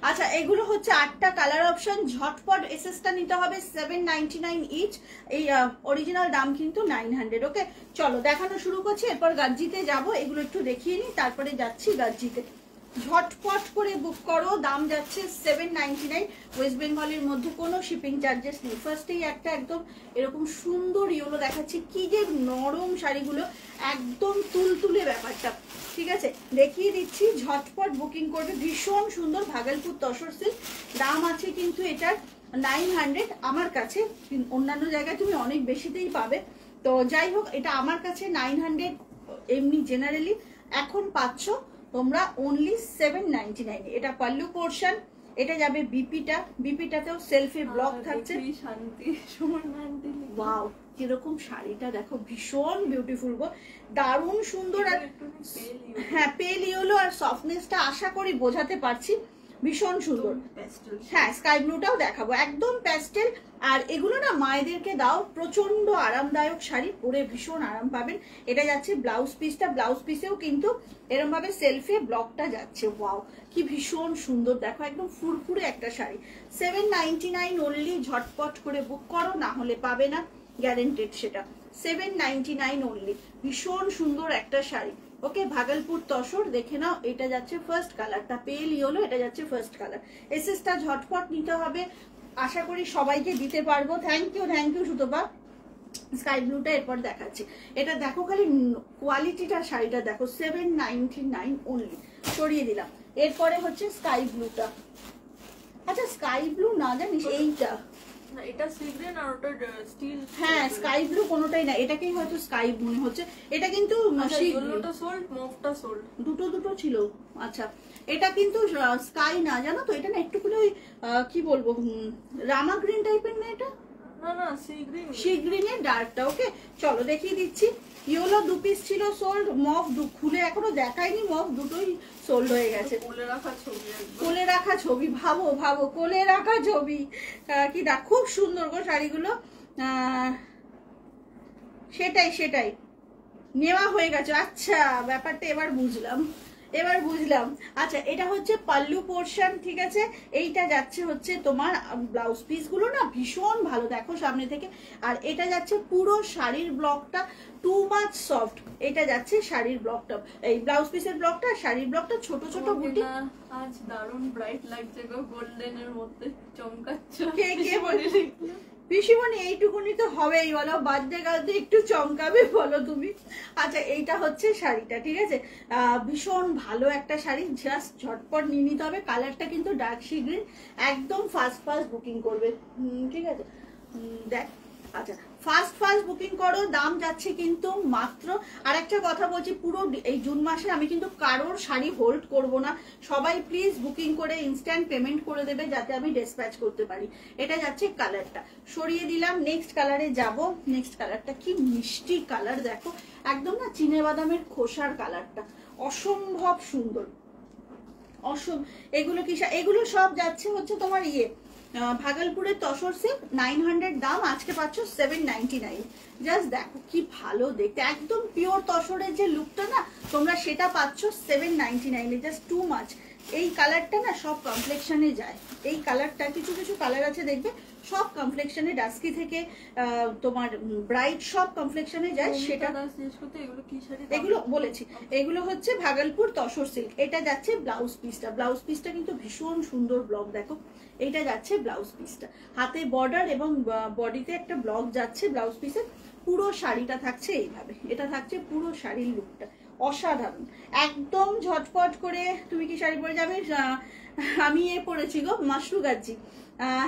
Speaker 2: আচ্ছা এগুলো হচ্ছে 8টা কালার অপশন, ঝটপট এসএসটা নিতে হবে 799 ইচ। এই অরিজিনাল দাম কিন্তু 900। ওকে চলো দেখানো শুরু করছি, এরপর গাজ্জিতে যাব। এগুলো একটু দেখিয়ে নি, তারপরে যাচ্ছি গাজ্জিতে। ঝটপট করে বুক করো, দাম যাচ্ছে 799। ওয়েস্ট বেঙ্গলের মধ্যে কোনো শিপিং চার্জেস নেই। ফার্স্টেই একটা একদম এরকম সুন্দর ইয়েলো দেখাচ্ছি, কি যে নরম শাড়িগুলো, একদম তুলতুলে ব্যাপারটা, ঠিক আছে? দেখিয়ে দিচ্ছি, ঝটপট বুকিং করবে। ভীষণ সুন্দর ভাগলপুর তসর সিল্ক, দাম আছে কিন্তু এটার 900। আমার কাছে অন্যান্য জায়গায় তুমি অনেক বেশিতেই পাবে, তো যাই হোক এটা আমার কাছে 900 এমনি জেনারেলি। এখন পাচ্ছ তোমরা অনলি 799। এটা পাল্লু পোর্শন, এটা যাবে বিপিটা, বিপিটাতেও সেলফে ব্লক থাকছে।
Speaker 1: শান্তি সুমন আন্টি,
Speaker 2: ওয়াও কিরকম শাড়িটা দেখো, ভীষণ বিউটিফুল গো, দারুণ সুন্দর। আর হ্যাঁ পেল ইয়েলো আর সফটনেসটা আশা করি বোঝাতে পারছি, ভীষণ সুন্দর। হ্যাঁ স্কাই ব্লুটাও দেখাবো, একদম প্যাস্টেল। আর এগুলো না মায়েদেরকে দাও, প্রচন্ড আরামদায়ক শাড়ি, পরে ভীষণ আরাম পাবেন। এটা যাচ্ছে ব্লাউজ পিসটা, ব্লাউজ পিসেও কিন্তু এরকম ভাবে সেলফে ব্লকটা যাচ্ছে। ওয়াও কি ভীষণ সুন্দর দেখো, একদম ফুরফুরে একটা শাড়ি। 799 অনলি, ঝটপট করে বুক করো, না হলে পাবে না, গ্যারেন্টেড সেটা। 799 অনলি, ভীষণ সুন্দর একটা শাড়ি। ওকে ভাগলপুর তসর দেখে নাও, এটা যাচ্ছে ফার্স্ট কালারটা, পেল ইয়েলো, এটা যাচ্ছে ফার্স্ট কালার। এসএসটা ঝটপট নিতে হবে, আশা করি সবাইকে দিতে পারবো। Thank you Sutapa. স্কাই ব্লুটা এরপর দেখাচ্ছি, এটা দেখো খালি কোয়ালিটিটা, শাড়িটা দেখো, 799 অনলি, সরিয়ে দিলাম। এরপরে হচ্ছে স্কাই ব্লুটা। আচ্ছা স্কাই ব্লু না জানিস এইটা,
Speaker 1: না এটা সি গ্রিন আর ওটা স্টিল।
Speaker 2: হ্যাঁ স্কাই ব্লু কোনোটাই না, এটাকেই হয়তো স্কাই মনে হচ্ছে। এটা কিন্তু
Speaker 1: ইয়েলোটা সোল্ড, মুভটা সোল্ড,
Speaker 2: দুটো ছিল। আচ্ছা এটা কিন্তু স্কাই না, জানো তো এটা না একটু করে ওই কি বলবো, রামা গ্রিন টাইপের না এটা,
Speaker 1: না না সি গ্রিন,
Speaker 2: সি গ্রিনের ডার্কটা। ওকে চলো দেখিয়ে দিচ্ছি। ইয়েলো 2 পিস ছিল সোল্ড, মফ খুলে এখনো দেখাইনি, মফ দুটোই সোল্ড হয়ে গেছে।
Speaker 1: কোলে রাখা ছবি,
Speaker 2: কোলে রাখা ছবি, ভাবো ভাবো কোলে রাখা ছবি, কি দেখ খুব সুন্দর গো শাড়িগুলো। সেটাই নেওয়া হয়ে গেছে। আচ্ছা ব্যাপারটা এবার বুঝলাম। আচ্ছা এটা হচ্ছে পাল্লু পোর্শন, ঠিক আছে। এইটা যাচ্ছে হচ্ছে তোমার ব্লাউজ পিস গুলো না ভীষণ ভালো দেখো সামনে থেকে। আর এটা যাচ্ছে পুরো শাড়ির ব্লকটা টু মাচ সফট, এটা যাচ্ছে শাড়ির ব্লকটা, এই ব্লাউজ পিসের ব্লকটা, শাড়ির ব্লকটা ছোট ছোট বুটি।
Speaker 1: আজ দারুণ ব্রাইট লাগছে গো, গোল্ডেন এর মধ্যে চমকাচ্ছে।
Speaker 2: কে বলে পিসিমণি এইটুকুনি তো হবেই বলো, বার্থডে গার্লতে একটু চমকাবে বলো তুমি। আচ্ছা এইটা হচ্ছে শাড়িটা, ঠিক আছে, ভীষণ ভালো একটা শাড়ি, জাস্ট ঝটপট নিয়ে নিতে হবে। কালারটা কিন্তু ডার্ক সি গ্রিন, একদম ফার্স্ট বুকিং করবে, ঠিক আছে। দেখ আচ্ছা ফার্স্ট বুকিং করো, দাম যাচ্ছে কিন্তু মাত্র। আর একটা কথা বলছি, পুরো এই জুন মাসে আমি কিন্তু কারোর শাড়ি হোল্ড করব না, সবাই প্লিজ বুকিং করে ইনস্ট্যান্ট পেমেন্ট করে দেবে যাতে আমি ডিসপ্যাচ করতে পারি। এটা যাচ্ছে কালারটা, সরিয়ে দিলাম। নেক্সট কালারে যাব। নেক্সট কালারটা কি মিষ্টি কালার দেখো, একদম না চিনে বাদামের খোসার কালারটা, অসম্ভব সুন্দর। এগুলো কি, এগুলো সব যাচ্ছে হচ্ছে তোমার ভাগলপুরের তসর সিল্ক, 900 দাম, আজকে পাচ্ছ 799। জাস্ট দেখো কি ভালো দেখতে, একদম পিওর তসরের যে লুকটা না তোমরা সেটা পাচ্ছ 799, জাস্ট টু মাচ। এই কালারটা না সব কমপ্লেক্সনে যায়, এই কালারটা কিছু কালার আছে দেখবে সব কমপ্লেক্সনে, ডাস্কি থেকে তোমার ব্রাইট সব কমপ্লেক্সনে যায়। সেটা এগুলো বলেছি, এগুলো হচ্ছে ভাগলপুর তসর সিল্ক। এটা যাচ্ছে ব্লাউজ পিসটা কিন্তু ভীষণ সুন্দর ব্লক দেখো, এটা যাচ্ছে ব্লাউজ পিসটা, হাতে বর্ডার এবং বডিতে একটা ব্লক যাচ্ছে ব্লাউজ পিসের। পুরো শাড়িটা থাকছে এইভাবে, এটা থাকছে পুরো শাড়ির লুকটা, অসাধারণ একদম। ঝটপট করে তুমি কি শাড়ি পরে যাবে? আমি পরেছি গো মাশরু গাজ্জি।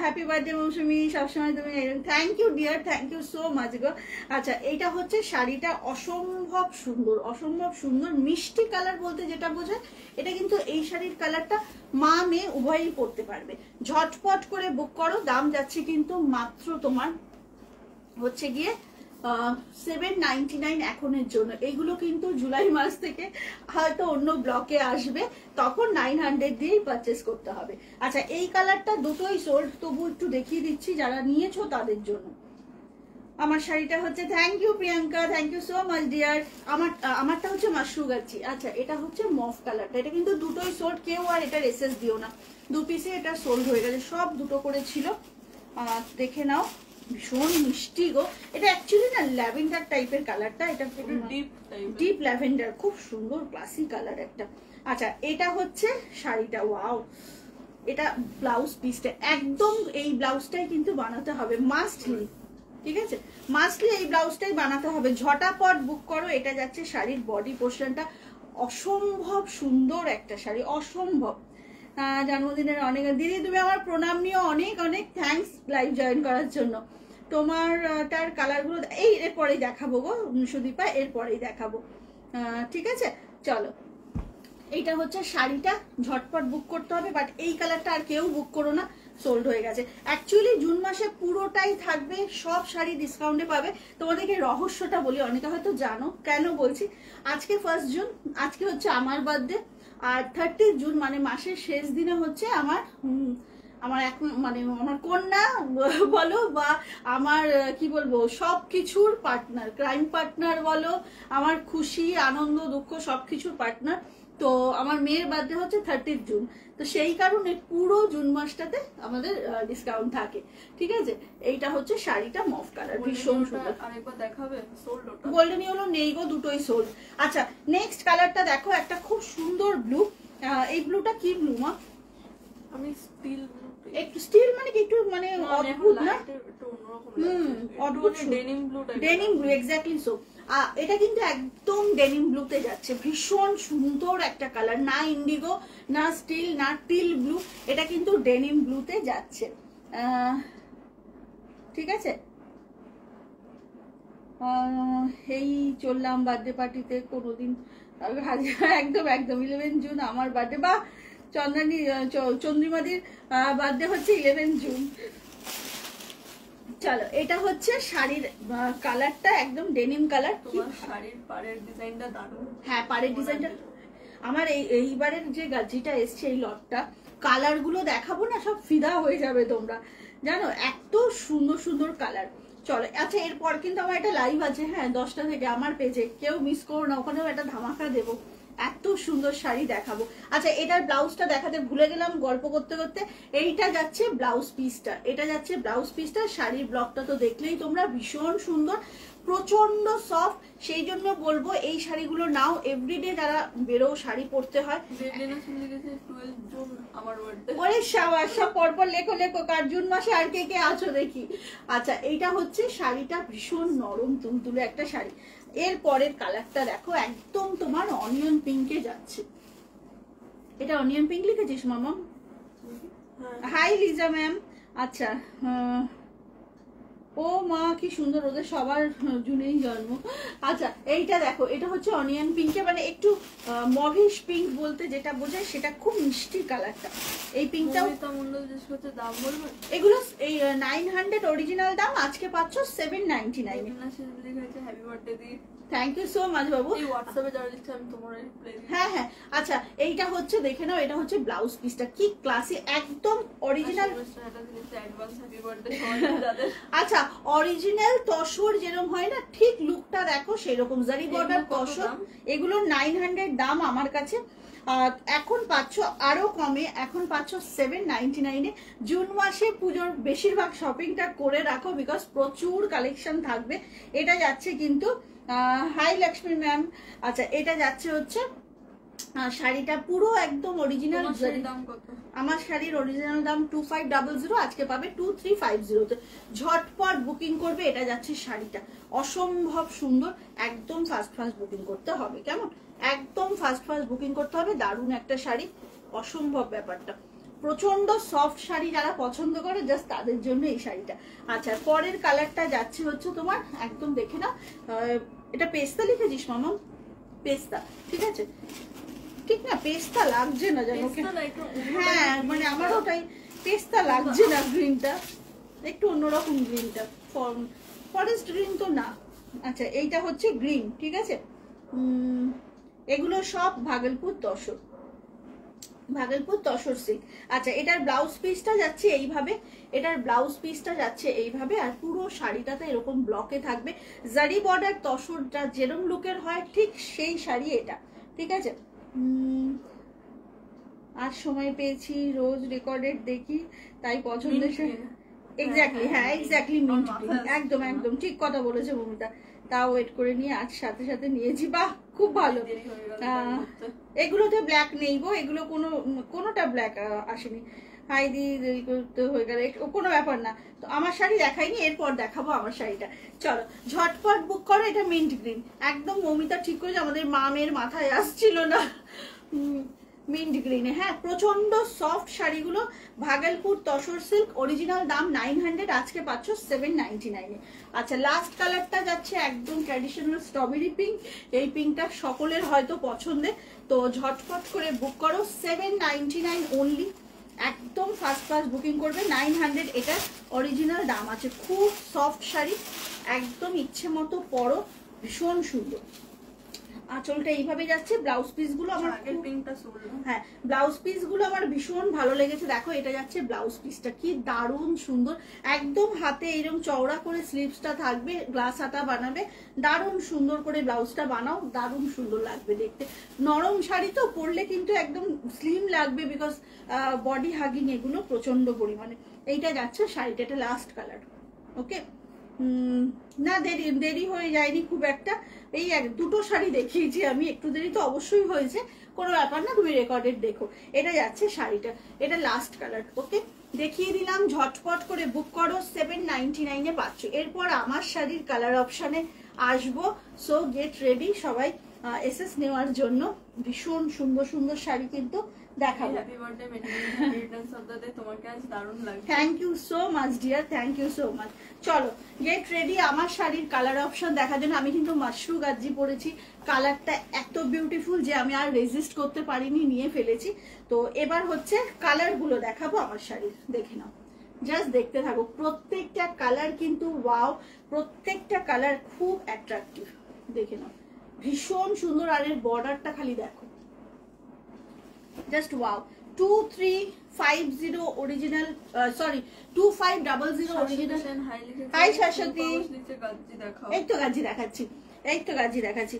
Speaker 2: হ্যাপি বার্থডে মৌসুমি, সবসময় তুমি, thank you dear, thank you so much গো। আচ্ছা এইটা হচ্ছে শাড়িটা, অসম্ভব সুন্দর মিষ্টি কালার বলতে যেটা বোঝায়, এটা কিন্তু এই শাড়ির কালারটা মা মেয়ে উভয়ই পরতে পারবে। ঝটপট করে বুক করো, দাম যাচ্ছে কিন্তু মাত্র তোমার হচ্ছে গিয়ে 799 এখনের জন্য। এইগুলো কিন্তু জুলাই মাস থেকে হয়তো অন্য ব্লকে আসবে, তখন 900 দিয়েই পারচেস করতে হবে। আচ্ছা এই কালারটা দুটোই সোল্ড, তবু একটু দেখিয়ে দিচ্ছি যারা নিয়েছো তাদের জন্য। আমার শাড়িটা হচ্ছে, thank you Priyanka, thank you so much dear. আমারটা হচ্ছে মাশরু গাচ্ছি। আচ্ছা এটা হচ্ছে মফ কালারটা, এটা কিন্তু দুটোই সোল্ড, কেউ আর এটার এসএস দিও না, 2 পিসে এটা সোল্ড হয়ে গেছে, সব দুটো করে ছিল। দেখে নাও, ভীষণ মিষ্টি গো। এটা অ্যাকচুয়ালি না ল্যাভেন্ডার টাইপের কালারটা, এটা ডিপ ল্যাভেন্ডার, খুব সুন্দর ক্লাসি কালার একটা। আচ্ছা এটা হচ্ছে শাড়িটা, ওয়াও। এটা ব্লাউজ পিসটা, একদম এই ব্লাউজটাই কিন্তু বানাতে হবে মাস্টলি, ঠিক আছে, মাস্টলি এই ব্লাউজটাই বানাতে হবে। ঝটাপট বুক করো। এটা যাচ্ছে শাড়ির বডি পোর্শনটা, অসম্ভব সুন্দর একটা শাড়ি, অসম্ভব। জন্মদিনের অনেক দিদি, তুমি আমার প্রণাম নিয়ে অনেক থ্যাঙ্কস লাইভ জয়েন করার জন্য। তোমারটার কালারগুলো এরপরেই দেখাবো গো সুদীপা, এরপরেই দেখাবো, ঠিক আছে। চলো এইটা হচ্ছে শাড়িটা, ঝটপট বুক করতে হবে, বাট এই কালারটা আর কেউ বুক করো না, সোল্ড হয়ে গেছে। অ্যাকচুয়ালি জুন মাসে পুরোটাই থাকবে, সব শাড়ি ডিসকাউন্টে পাবে। তোমাদেরকে রহস্যটা বলি, অনেকে হয়তো জানো কেন বলছি। আজকে 1 জুন, আজকে হচ্ছে আমার বার্থডে, আর 30 জুন মানে মাসের শেষ দিনে হচ্ছে আমার মানে আমার কন্যা বলো বা আমার কি বলবো সব কিছুর পার্টনার, ক্রাইম পার্টনার বলো, আমার খুশি আনন্দ দুঃখ সবকিছুর পার্টনার। তো আমার মেয়ের বার্থডে হচ্ছে 30 জুন, তো সেই কারণে পুরো জুন মাসটাতে আমাদের ডিসকাউন্ট থাকে, ঠিক আছে। এইটা হচ্ছে শাড়িটা মফ কালার, ভীষণ সুন্দর।
Speaker 1: আরেকবার দেখাবে সোল্ড ওটা?
Speaker 2: গোল্ডেন ইয়েলো নেই গো, দুটোই সোল্ড। আচ্ছা নেক্সট কালারটা দেখো, একটা খুব সুন্দর ব্লু। এই ব্লুটা কি ব্লু মা?
Speaker 1: আমি স্টিল
Speaker 2: একটু স্টিল মানে কি একটু মানে অদ্ভুত না? অদ্ভুত
Speaker 1: denim blue type.
Speaker 2: Denim blue, exactly so. এটা কিন্তু একদম ডেনিম ব্লুতে যাচ্ছে, ভীষণ সুন্দর একটা কালার, না ইন্ডিগো না স্টিল না টিল ব্লু, এটা কিন্তু ডেনিম ব্লুতে যাচ্ছে, ঠিক আছে। এই চললাম বার্থডে পার্টিতে কোনোদিন, একদম একদম 11 জুন আমার বার্থডে, বা চন্দ্রিমাদির বার্থডে হচ্ছে 11 জুন। চলো এটা হচ্ছে শাড়ির কালারটা, একদম ডেনিম কালার।
Speaker 1: তোমার শাড়ির পাড়ের ডিজাইনটা দারুণ।
Speaker 2: হ্যাঁ পাড়ের ডিজাইনটা আমার এইবারের যে গাজিটা এসছে এই লটটা, কালার গুলো দেখাবো না, সব ফিদা হয়ে যাবে তোমরা, জানো এত সুন্দর সুন্দর কালার। চলো আচ্ছা এরপর কিন্তু আমার একটা লাইভ আছে, হ্যাঁ 10টা থেকে আমার পেজে, কেউ মিস করো না, ওখানেও একটা ধামাকা দেবো, এত সুন্দর শাড়ি দেখাবো। আচ্ছা এটার ব্লাউজটা দেখাতে ভুলে গেলাম গল্প করতে করতে। এইটা যাচ্ছে ব্লাউজ পিসটা, এটা যাচ্ছে ব্লাউজ পিসটা। শাড়ির ব্লকটা তো দেখলেই তোমরা, ভীষণ সুন্দর, প্রচন্ড সফট, সেই জন্য বলবো এই শাড়িগুলো নাও, এভরিডে যারা বেরো শাড়ি পরতে হয়। ওরে সাবাস, সব পরপর লেখো লেখো, কার জুন মাসে আর কে কে আছো দেখি। আচ্ছা এইটা হচ্ছে শাড়িটা, ভীষণ নরম তুলতুলে একটা শাড়ি। এর পরের কালারটা দেখো, একদম তোমার অনিয়ন পিঙ্কে যাচ্ছে। এটা অনিয়ন পিঙ্ক লিখেছিস মামা? Hi Liza ma'am. আচ্ছা ও মা কি সুন্দর, ওদের সবার জুনেই জন্ম। আচ্ছা এইটা দেখো, এটা হচ্ছে অনিয়ন পিঙ্কে, মানে একটু মভিশ পিঙ্ক বলতে যেটা বোঝায় সেটা, খুব মিষ্টি কালারটা। এই পিঙ্কটাও
Speaker 1: দাম বলবো,
Speaker 2: এগুলো এই 900 অরিজিনাল দাম, আজকে পাচ্ছ 799।
Speaker 1: হ্যাপি বার্থডে দি,
Speaker 2: থ্যাংক ইউ সো মাচ বাবু।
Speaker 1: এই হোয়াটসঅ্যাপে যারা লিখছে আমি তোমার রিপ্লাই দিই।
Speaker 2: হ্যাঁ হ্যাঁ আচ্ছা এইটা হচ্ছে দেখে নাও, এটা হচ্ছে ব্লাউজ পিসটা, কি ক্লাসি, একদম অরিজিনাল। আচ্ছা অরিজিনাল তসর যেরকম হয় না, ঠিক লুকটা দেখো সেরকম, জারি বর্ডার তসর। এগুলো 900 দাম আমার কাছে, এখন পাচ্ছ আরো কমে, এখন পাচ্ছ 799-এ। জুন মাসে পুজোর বেশিরভাগ শপিংটা করে রাখো, বিকজ প্রচুর কালেকশন থাকবে। এটা যাচ্ছে কিন্তু হাই লক্ষ্মী ম্যাম। আচ্ছা এটা যাচ্ছে হচ্ছে শাড়িটা পুরো একদম অরিজিনাল। আমার শাড়ির অরিজিনাল দাম 2500, আজকে পাবে 2350-তে। ঝটপট বুকিং করবে, এটা যাচ্ছে শাড়িটা, অসম্ভব সুন্দর, একদম ফার্স্ট বুকিং করতে হবে, কেমন একদম ফার্স্ট বুকিং করতে হবে। দারুণ একটা শাড়ি, অসম্ভব ব্যাপারটা, প্রচন্ড সফট শাড়ি যারা পছন্দ করে জাস্ট তাদের জন্য এই শাড়িটা। আচ্ছা পরের কালারটা যাচ্ছে হচ্ছে তোমার, একদম দেখে না, এটা পেস্তা লিখেছিস মামা? পেস্তা, ঠিক আছে, ঠিক না পেস্তা লাগছে না জানো, হ্যাঁ মানে আমার ওটাই পেস্তা লাগছে না, গ্রিনটা একটু অন্যরকম, গ্রিনটা ফরেস্ট গ্রিন তো না। আচ্ছা এইটা হচ্ছে গ্রিন, ঠিক আছে। এগুলো সব ভাগলপুর তসর সিল্ক। আচ্ছা এটার ব্লাউজ পিসটা যাচ্ছে এইভাবে, এটার ব্লাউজ পিসটা যাচ্ছে এইভাবে, আর পুরো শাড়িটাতে এরকম ব্লকে থাকবে, জারি বর্ডার তসরটা যেরকম লুকের হয় ঠিক সেই শাড়ি এটা, ঠিক আছে। আজ সময় পেয়েছি, রোজ রেকর্ডেড দেখি, তাই পছন্দের এক্স্যাক্টলি, হ্যাঁ এক্স্যাক্টলি মিন্ট গ্রিন, একদম একদম ঠিক কথা বলেছে ভূমিতা। তাও ওয়েট করে নিয়ে আজ সাথে সাথে নিয়েছি, বাহ খুব ভালো। এগুলোতে ব্ল্যাক নেই গো, এগুলো কোনোটা ব্ল্যাক আসেনি। হাই দি দেরি করতে হয়ে গেলে, কোনো ব্যাপার না। তো আমার শাড়ি দেখাইনি, এরপর দেখাবো আমার শাড়িটা। চলো ঝটপট বুক করো, এটা মিন্ট গ্রিন, একদম মৌমিতা ঠিক করেছে, আমাদের মামের মাথায় আসছিল না। মিন্ট গ্রিনে। হ্যাঁ, প্রচন্ড সফট শাড়িগুলো, ভাগলপুর তসর সিল্ক, অরিজিনাল দাম 900, আজকে পাচ্ছ 799 এ। আচ্ছা, লাস্ট কালারটা যাচ্ছে একদম ট্র্যাডিশনাল স্ট্রবেরি পিঙ্ক। এই পিঙ্কটা সকলের হয়তো পছন্দের, তো ঝটপট করে বুক করো, 799 অনলি। একদম ফার্স্ট ক্লাস বুকিং করবে, 900 এটা অরিজিনাল দাম আছে। খুব সফট শাড়ি, একদম ইচ্ছে মতো পরো, ভীষণ সুন্দর। আঁচলটা এইভাবে যাচ্ছে, ব্লাউজ পিস গুলো আমার হ্যাঁ ব্লাউজ পিস গুলো আমার ভীষণ ভালো লেগেছে। দেখো এটা যাচ্ছে ব্লাউজ পিসটা, কি দারুণ সুন্দর, একদম হাতে এরকম চওড়া করে স্লিভসটা থাকবে, গ্লাস হাতা বানাবে, দারুণ সুন্দর করে ব্লাউজটা বানাও, দারুণ সুন্দর লাগবে দেখতে। নরম শাড়ি তো পরলে কিন্তু একদম স্লিম লাগবে, বিকজ বডি হাগিং এগুলো প্রচন্ড পরিমাণে। এইটা যাচ্ছে শাড়িটা, এটা লাস্ট কালার। ওকে, না দেরি হয়ে যায়নি খুব একটা, এই দুটো শাড়ি দেখিয়েছি আমি, একটু দেরি তো অবশ্যই হয়েছে, কোনো ব্যাপার না, তুমি রেকর্ডেড দেখো। এটা যাচ্ছে শাড়িটা, এটা লাস্ট কালার। ওকে, দেখিয়ে দিলাম, ঝটপট করে বুক করো, 799 এ পাচ্ছ। এরপর আমার শাড়ির কালার অপশানে আসবো, সো গেট রেডি সবাই এসএস নেওয়ার জন্য। ভীষণ সুন্দর সুন্দর শাড়ি কিন্তু দেখাবো।
Speaker 1: Happy birthday, many happy returns of the day, তোমাকে আজ দারুণ লাগছে।
Speaker 2: Thank you so much dear, thank you so much. চলো গেট রেডি আমার শাড়ির কালার অপশন দেখার জন্য। আমি কিন্তু মাশরু গাজ্জি পরেছি, কালারটা এত বিউটিফুল যে আমি আর রেজিস্ট করতে পারিনি, নিয়ে ফেলেছি। তো এবার হচ্ছে কালার গুলো দেখাবো আমার শাড়ির, দেখে নাও, জাস্ট দেখতে থাকো। প্রত্যেকটা কালার কিন্তু ওয়াও, প্রত্যেকটা কালার খুব অ্যাট্রাকটিভ, দেখে নাও, ভীষণ সুন্দর। আর এর বর্ডারটা খালি দেখো, just wow. 2350 original, sorry 2500 original. Hi Shashwati, এই তো গাজি দেখাচ্ছি, এই তো গাজি দেখাচ্ছি।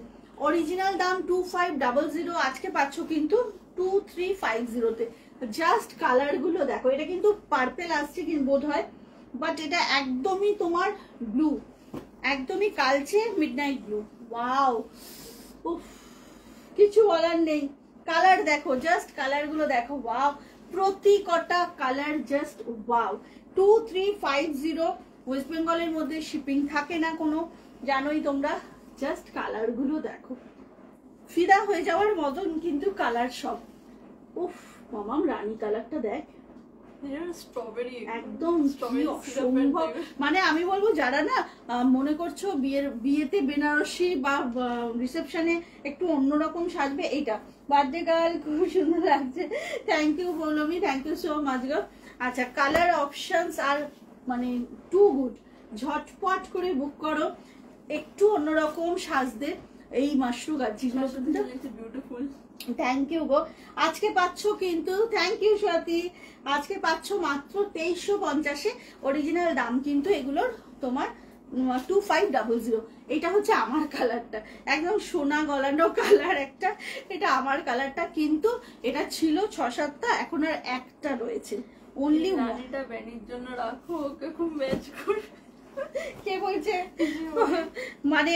Speaker 2: অরিজিনাল দাম 2500, আজকে পাচ্ছ কিন্তু 2350 তে। জাস্ট কালার গুলো দেখো, এটা কিন্তু পার্পেল আসছে কিন্তু বোধ হয়, বাট এটা একদমই তোমার ব্লু, একদমই কালচে মিডনাইট ব্লু। ওয়াও, উফ, কিছু বলার নেই। কালার দেখো, জাস্ট কালার গুলো দেখো, ওয়াও, প্রতি কটা কালার জাস্ট ওয়াও। 2350, ওয়েস্ট বেঙ্গলের মধ্যে শিপিং থাকে না কোনো, জানোই তোমরা। জাস্ট কালার গুলো দেখো, ফিদা হয়ে যাওয়ার মতন কিন্তু কালার সব। উফ মামাম, রানী কালারটা দেখ, একদম অসম্ভব। মানে আমি বলবো, যারা না মনে করছো বিয়েতে বেনারসি বা রিসেপশনে একটু অন্যরকম সাজবে, এইটা বার্থডে গার্ল খুব সুন্দর লাগছে। Thank you Poulami, thank you so much গো। আচ্ছা, কালার অপশনস আর মানে টু গুড, ঝটপট করে বুক করো, একটু অন্যরকম সাজতে। এই মাশরু গাজ্জিগুলো বিউটিফুল। থ্যাংক ইউ গো। আজকে পাচ্ছ কিন্তু, থ্যাংক ইউ স্বাতি, আজকে পাচ্ছ মাত্র 2350-এ। অরিজিনাল দাম কিন্তু এগুলোর তোমার 2500। এটা হচ্ছে আমার কালারটা, একদম সোনা গলানো কালার একটা, এটা আমার কালারটা। কিন্তু এটা ছিল 6-7টা, এখন আর একটা রয়েছে, অনলি।
Speaker 1: রানীটা বেনির জন্য রাখো, ওকে খুব ম্যাচ করবে।
Speaker 2: কে বলছে? মানে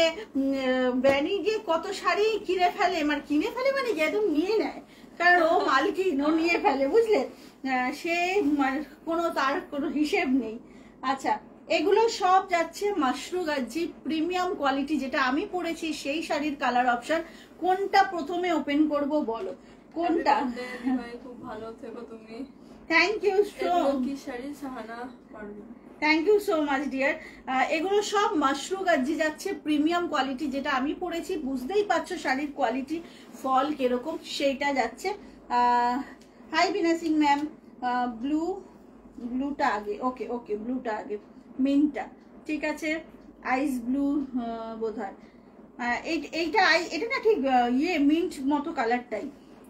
Speaker 2: ব্যানি যে কত শাড়ি কিনে ফেলে, মানে কিনে ফেলে মানে একদম নিয়ে নেয়, কারণ ও মালকিন, ও নিয়ে ফেলে, বুঝলে, সে কোনো তার কোনো হিসেব নেই। আচ্ছা, এগুলো সব যাচ্ছে মাশরু গাজ্জি প্রিমিয়াম কোয়ালিটি, যেটা আমি পরেছি সেই শাড়ির কালার অপশন। কোনটা প্রথমে ওপেন করব বলো, কোনটা?
Speaker 1: খুব ভালো থেকো তুমি।
Speaker 2: থ্যাংক ইউ সো,
Speaker 1: কি শাড়ি সাহানা পারবে,
Speaker 2: thank you so much dear. এগুলো সব মাশরু গাজ্জি যাচ্ছে প্রিমিয়াম কোয়ালিটি, যেটা আমি পরেছি, বুঝতেই পারছো শাড়ির কোয়ালিটি ফল কিরকম, সেইটা যাচ্ছে। হাই বিনা সিং ম্যাম, ব্লুটা আগে, ওকে ওকে, ব্লুটা আগে, মিন্টটা ঠিক আছে, আইস ব্লু বোধ হয়, এইটা এটা না ঠিক ইয়ে মিন্ট মতো কালারটাই।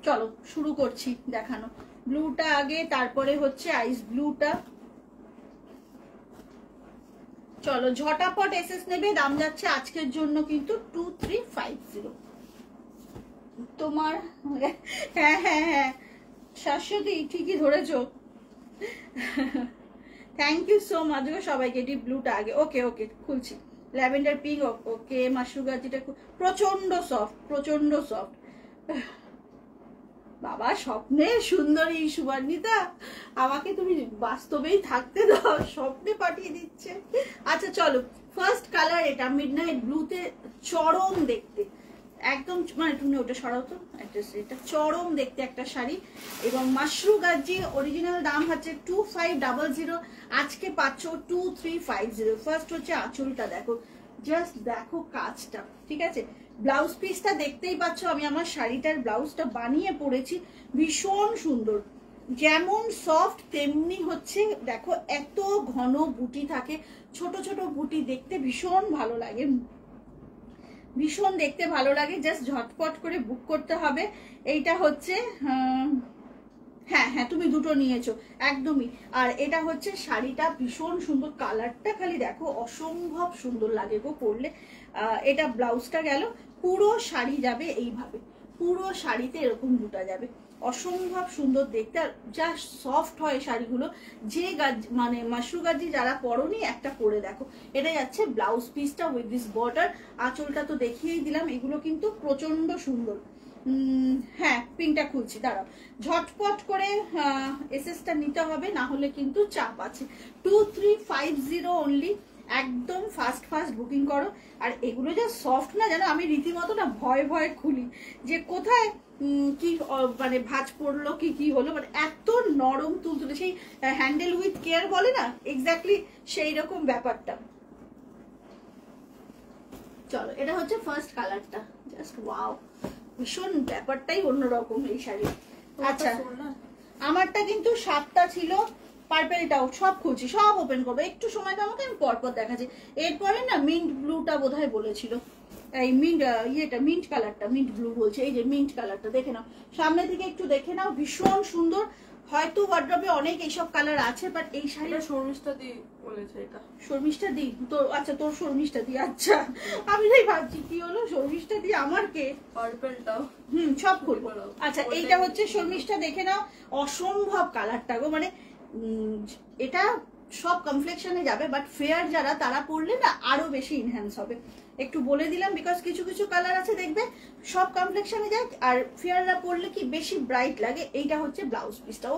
Speaker 2: চলো শুরু করছি দেখানো, ব্লুটা আগে, তারপরে হচ্ছে আইস ব্লুটা। চলো ঝটাপট এসএস নেবে, দাম যাচ্ছে আজকের জন্য কিন্তু 2350 তোমার। হ্যাঁ হ্যাঁ হ্যাঁ শাশ্বতী, ঠিকই ধরেছো। থ্যাংক ইউ সো মাচ গো সবাইকে। ডিপ ব্লুটা আগে, ওকে ওকে, খুলছি। ল্যাভেন্ডার পিঙ্ক, ওকে। মাশরু গাজ্জিটা প্রচন্ড সফট, প্রচন্ড সফট। বাবা স্বপ্নের সুন্দরী সুবর্ণিতা, আমাকে তুমি বাস্তবেই থাকতে দাও, স্বপ্নে পাঠিয়ে দিচ্ছে। আচ্ছা চলো, ফার্স্ট কালার এটা মিডনাইট ব্লুতে, চরম দেখতে, একদম মানে তুমি ওটা সরাও তো, এটা চরম দেখতে একটা শাড়ি এবং মাশরু গাজি। অরিজিনাল দাম হচ্ছে 2500, আজকে পাচ্ছ 2350। ফার্স্ট হচ্ছে আঁচলটা দেখো, জাস্ট দেখো কাজটা, ঠিক আছে। ব্লাউজ পিসটা দেখতেই পাচ্ছ, আমি আমার শাড়িটার ব্লাউজটা বানিয়ে পরেছি, ভীষণ সুন্দর, যেমন সফট তেমনি হচ্ছে দেখো এত ঘন বুটি থাকে, ছোট ছোট বুটি, দেখতে ভীষণ ভালো লাগে, ভীষণ দেখতে ভালো লাগে। জাস্ট ঝটপট করে বুক করতে হবে। এইটা হচ্ছে হ্যাঁ হ্যাঁ তুমি দুটো নিয়েছো একদমই। আর এটা হচ্ছে শাড়িটা ভীষণ সুন্দর, কালারটা খালি দেখো অসম্ভব সুন্দর লাগে গো পরলে। এটা ব্লাউজটা গেল, পুরো শাড়ি যাবে এইভাবে, পুরো শাড়িতে এরকম বুটা যাবে, অসম্ভব সুন্দর দেখতে। আর যা সফট হয় শাড়িগুলো, যে মানে মাশরু গাজি যারা পরনি একটা পরে দেখো। এটা যাচ্ছে ব্লাউজ পিসটা উইথ দিস বর্ডার। আঁচলটা তো দেখিয়েই দিলাম, এগুলো কিন্তু প্রচন্ড সুন্দর। হ্যাঁ পিনটা খুলছি, দাঁড়াও, ঝটপট করে এসএসটা নিতে হবে, না হলে কিন্তু চাপ আছে। 2350 অনলি, একদম ফাস্ট ফাস্ট বুকিং করো। আর এগুলো যা সফট না জানো, আমি রীতিমতো না ভয়ে ভয়ে খুলি যে কোথায় কি মানে ভাঁজ পড়লো কি কি হলো, মানে এত নরম তুলতুলে, সেই হ্যান্ডেল উইথ কেয়ার বলে না, এক্স্যাক্টলি সেই রকম ব্যাপারটা। চলো এটা হচ্ছে ফার্স্ট কালারটা, জাস্ট ওয়াও, ভীষণ ব্যাপারটাই অন্যরকম এই শাড়ি। আচ্ছা আমারটা কিন্তু 7টা ছিল, পার্পেলটাও সব খুলছি, সব ওপেন করবো, একটু সময় তো আমাকে, আমি পরপর দেখাচ্ছি। এরপরে না মিন্ট ব্লুটা বোধহয় বলেছিল, এই মিন্ট ইয়েটা মিন্ট কালারটা, মিন্ট ব্লু বলছে, এই যে মিন্ট কালারটা দেখে নাও, সামনে থেকে একটু দেখে নাও, ভীষণ সুন্দর। হয়তো ওয়ার্ড্রবে অনেক এইসব কালার আছে, বাট এই শাড়িটা
Speaker 1: শর্মিষ্ঠা দি বলেছে, এটা
Speaker 2: শর্মিষ্ঠা দি তোর, আচ্ছা তোর শর্মিষ্ঠা দি, আচ্ছা আমি তাই ভাবছি কি হলো শর্মিষ্ঠা দি আমার কে,
Speaker 1: পার্পলটাও
Speaker 2: সব খুলবো। আচ্ছা এইটা হচ্ছে শর্মিষ্ঠা, দেখে নাও, অসম্ভব কালারটা গো, মানে এটা সব কমপ্লেক্সনে যাবে, বাট ফেয়ার যারা তারা পরলে না আরো বেশি ইনহ্যান্স হবে, একটু বলে দিলাম, বিকজ কিছু কিছু কালার আছে দেখবে সব কমপ্লেক্সনে যায়, আর ফেয়াররা পরলে কি বেশি ব্রাইট লাগে। এইটা হচ্ছে ব্লাউজ পিসটাও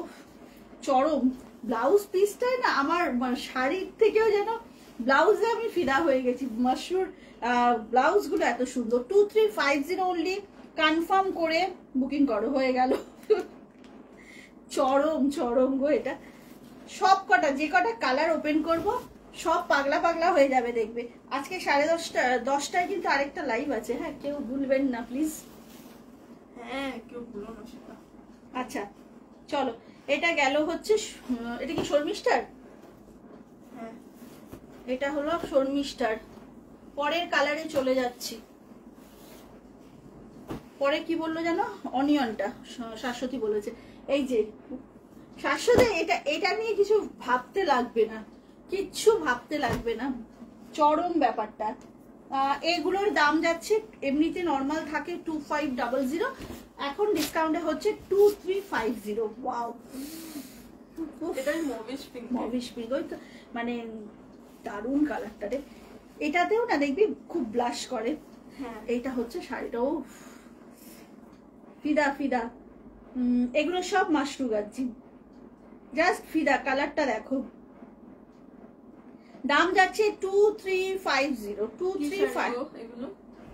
Speaker 2: চরম, ব্লাউজ পিসটাই না আমার শাড়ির থেকেও যেন ব্লাউজে আমি ফিদা হয়ে গেছি, মাশরুর ব্লাউজ গুলো এত সুন্দর। 2350 অনলি, কনফার্ম করে বুকিং করো, হয়ে গেল। চরম চরম গো, এটা সব কটা যে কটা কালার ওপেন করব সব পাগলা পাগলা হয়ে যাবে দেখবে। আজকে 10:30টায় কিন্তু আরেকটা লাইভ আছে, হ্যাঁ কেউ ভুলবেন না প্লিজ।
Speaker 1: হ্যাঁ কেউ ভুলো না সেটা।
Speaker 2: আচ্ছা চলো এটা গেল হচ্ছে, এটা কি শর্মিষ্ঠার?
Speaker 1: হ্যাঁ
Speaker 2: এটা হলো শর্মিষ্ঠার। পরের কালারে চলে যাচ্ছি। পরে কি বললো জানো, অনিয়নটা শাশ্বতী বলেছে, এই যে শাশ্বতী, এটা নিয়ে কিছু ভাবতে লাগবে না, কিচ্ছু ভাবতে লাগবে না, চরম ব্যাপারটা। এগুলোর দাম যাচ্ছে, এমনিতে নর্মাল থাকে 2500, এখন ডিসকাউন্টে হচ্ছে 2350। ওয়াও,
Speaker 1: এটাই মভিশ পিঙ্ক,
Speaker 2: মভিশ পিঙ্ক, ওই তো মানে দারুণ কালারটা রে। এটাতেও না দেখবি খুব ব্লাশ করে।
Speaker 1: হ্যাঁ
Speaker 2: এইটা হচ্ছে শাড়িটাও ফিদা ফিদা, এগুলো সব মাশরু গাজি, জাস্ট ফিদা, কালারটা দেখো। দাম যাচ্ছে 2350, 235।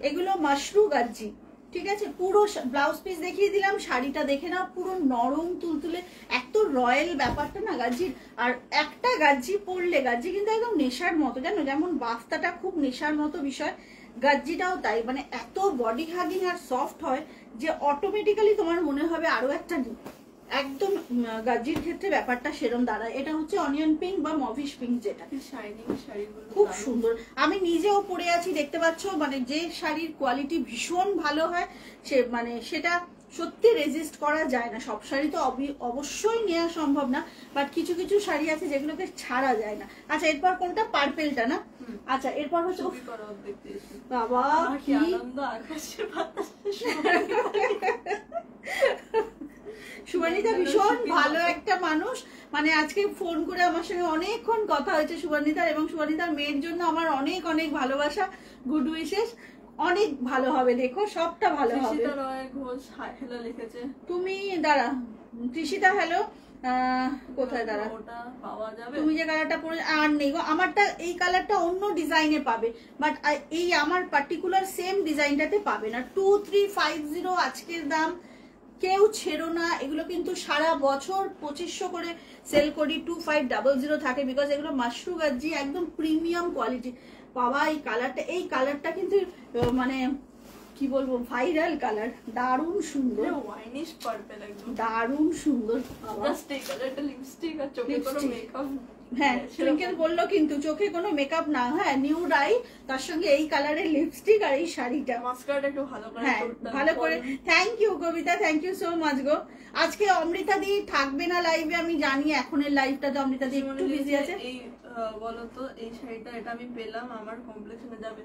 Speaker 2: এগুলো মাশরু গাজি, ঠিক আছে। পুরো ব্লাউজ পিস দেখিয়ে দিলাম, শাড়িটা দেখে নাও, পুরো নরম তুলতুলে, এত রয়্যাল ব্যাপারটা না গাজির। আর একটা গাজি পরলে, গাজি কিন্তু একদম নেশার মতো, জানো, যেমন বাফতাটা খুব নেশার মতো বিষয়, গাজিটাও তাই, মানে এত বডি হাগিং আর সফট হয় যে অটোমেটিক্যালি তোমার মনে হবে আরো একটা নিই, একদম গাজির ক্ষেত্রে ব্যাপারটা সেরম দাঁড়ায়। এটা হচ্ছে অনিয়ন পিঙ্ক বা মভিশ পিঙ্ক, যেটা
Speaker 1: শাইনিং শাড়িগুলো
Speaker 2: খুব সুন্দর। আমি নিজেও পরে আছি, দেখতে পাচ্ছ, মানে যে শাড়ির কোয়ালিটি ভীষণ ভালো হয় সে মানে সেটা সত্যি রেজিস্ট করা যায় না। সব শাড়ি তো অবশ্যই নেওয়া সম্ভব না, বাট কিছু কিছু শাড়ি আছে যেগুলোকে ছাড়া যায় না। আচ্ছা এরপর কোনটা, পার্পেলটা না? আচ্ছা এরপর হচ্ছে বাবা কি
Speaker 1: আনন্দ, আকাশের বাতাসে
Speaker 2: সুবর্ণিতা ভীষণ ভালো একটা মানুষ, মানে আজকে ফোন করে আমার সঙ্গে অনেকক্ষণ কথা হয়েছে সুবর্ণিতার, এবং সুবর্ণিতার মেয়ের জন্য আমার অনেক অনেক ভালোবাসা, গুড উইশেস, অনেক ভালো হবে, দেখো সবটা ভালো হবে।
Speaker 1: রয় ঘোষ হ্যালো লিখেছে,
Speaker 2: তুমি দাঁড়া, তৃষিতা হ্যালো, কোথায় দাঁড়া,
Speaker 1: ওটা পাওয়া যাবে?
Speaker 2: তুমি যে কালারটা পরে আর নেই গো, আমারটা এই কালারটা অন্য ডিজাইনে পাবে, বাট এই আমার পার্টিকুলার সেম ডিজাইনটাতে পাবে না। 2350 আজকের দাম, কেউ ছেড়ো না। এগুলো কিন্তু সারা বছর 2500 করে সেল করি, 2500 থাকে, বিকজ এগুলো মাশরু গাজ্জি একদম প্রিমিয়াম কোয়ালিটি। বাবা এই কালারটা কিন্তু মানে কি বলবো, ভাইরাল কালার, দারুণ সুন্দর,
Speaker 1: ওয়াইনিশ পার্পল একদম
Speaker 2: দারুণ সুন্দর।
Speaker 1: জাস্ট এই কালারটা লিপস্টিক আর চোখে কোনো মেকআপ।
Speaker 2: হ্যাঁ টুইঙ্কেল বললো কিন্তু চোখে কোনো মেকআপ না, হ্যাঁ নিউড আই, তার সঙ্গে এই কালারের লিপস্টিক আর এই শাড়িটা,
Speaker 1: মাস্কারাটা একটু ভালো করে,
Speaker 2: হ্যাঁ ভালো করে। Thank you Kabita, thank you so much গো। আজকে অমৃতা দি থাকবে না লাইভে আমি জানি, এখনের লাইভটাতে অমৃতা দি একটু বিজি আছে।
Speaker 1: এই বলো তো এই শাড়িটা, এটা আমি পেলাম, আমার কমপ্লেক্সনে যাবে?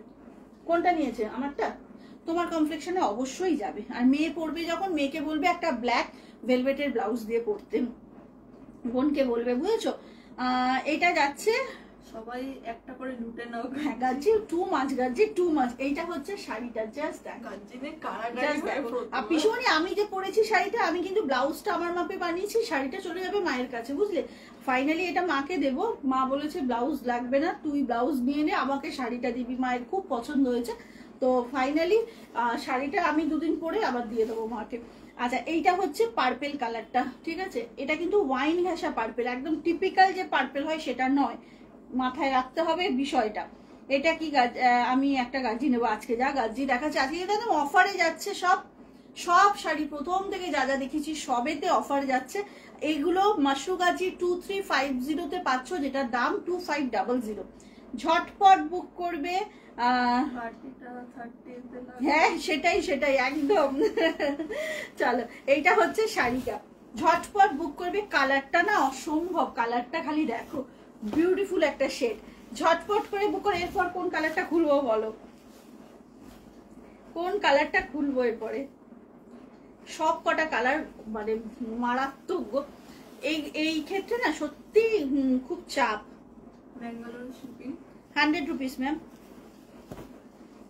Speaker 2: কোনটা নিয়েছে? আমারটা তোমার কমপ্লেক্সনে অবশ্যই যাবে। আর মেয়ে পরবে যখন, মেয়েকে বলবে একটা ব্ল্যাক ভেলভেটের ব্লাউজ দিয়ে পরতে, বোনকে বলবে, বুঝেছো? এটা যাচ্ছে,
Speaker 1: সবাই একটা করে লুটে নাও।
Speaker 2: হ্যাঁ গাজ্জি টু মাছ, গাজ্জি টু মাছ। এইটা হচ্ছে শাড়িটা, জাস্ট
Speaker 1: গাজ্জিনে কারাগারি
Speaker 2: আর পিছনে আমি যে পরেছি শাড়িটা, আমি কিন্তু ব্লাউজটা আমার মাপে বানিয়েছি, শাড়িটা চলে যাবে মায়ের কাছে, বুঝলে? ফাইনালি এটা মাকে দেব, মা বলেছে ব্লাউজ লাগবে না, তুই ব্লাউজ নিয়ে নে, আমাকে শাড়িটা দিবি, মায়ের খুব পছন্দ হয়েছে। তো ফাইনালি শাড়িটা আমি দুদিন পরে আবার দিয়ে দেবো মাকে। আচ্ছা এইটা হচ্ছে পার্পেল কালারটা, ঠিক আছে? এটা কিন্তু ওয়াইন ঘাসা পার্পেল, একদম টিপিক্যাল যে পার্পেল হয় সেটা নয়, মাথায় রাখতে হবে বিষয়টা। এটা কি আমি একটা গাজ্জি নেবো আজকে, যা গাজ্জি দেখাচ্ছে আজকে, একদম অফারে যাচ্ছে সব শাড়ি, প্রথম থেকে যা যা দেখেছি সবেতে অফার যাচ্ছে। এইগুলো মাশরু গাজ্জি 2350 পাচ্ছ, যেটার দাম 2500। ঝটপট বুক করবে। হ্যাঁ সেটাই একদম। চলো এইটা হচ্ছে শাড়িটা, ঝটপট বুক করবে। কালারটা না অসম্ভব, কালারটা খালি দেখো, বিউটিফুল একটা শেড, ঝটপট করে বুক করে। এরপর কোন কালারটা খুলবো বলো, কোন কালারটা খুলবো এরপরে? সব কটা কালার মানে মারাত্মক গো। এই ক্ষেত্রে না সত্যি খুব চাপ।
Speaker 1: Bangalore shipping
Speaker 2: 100 rupees ma'am.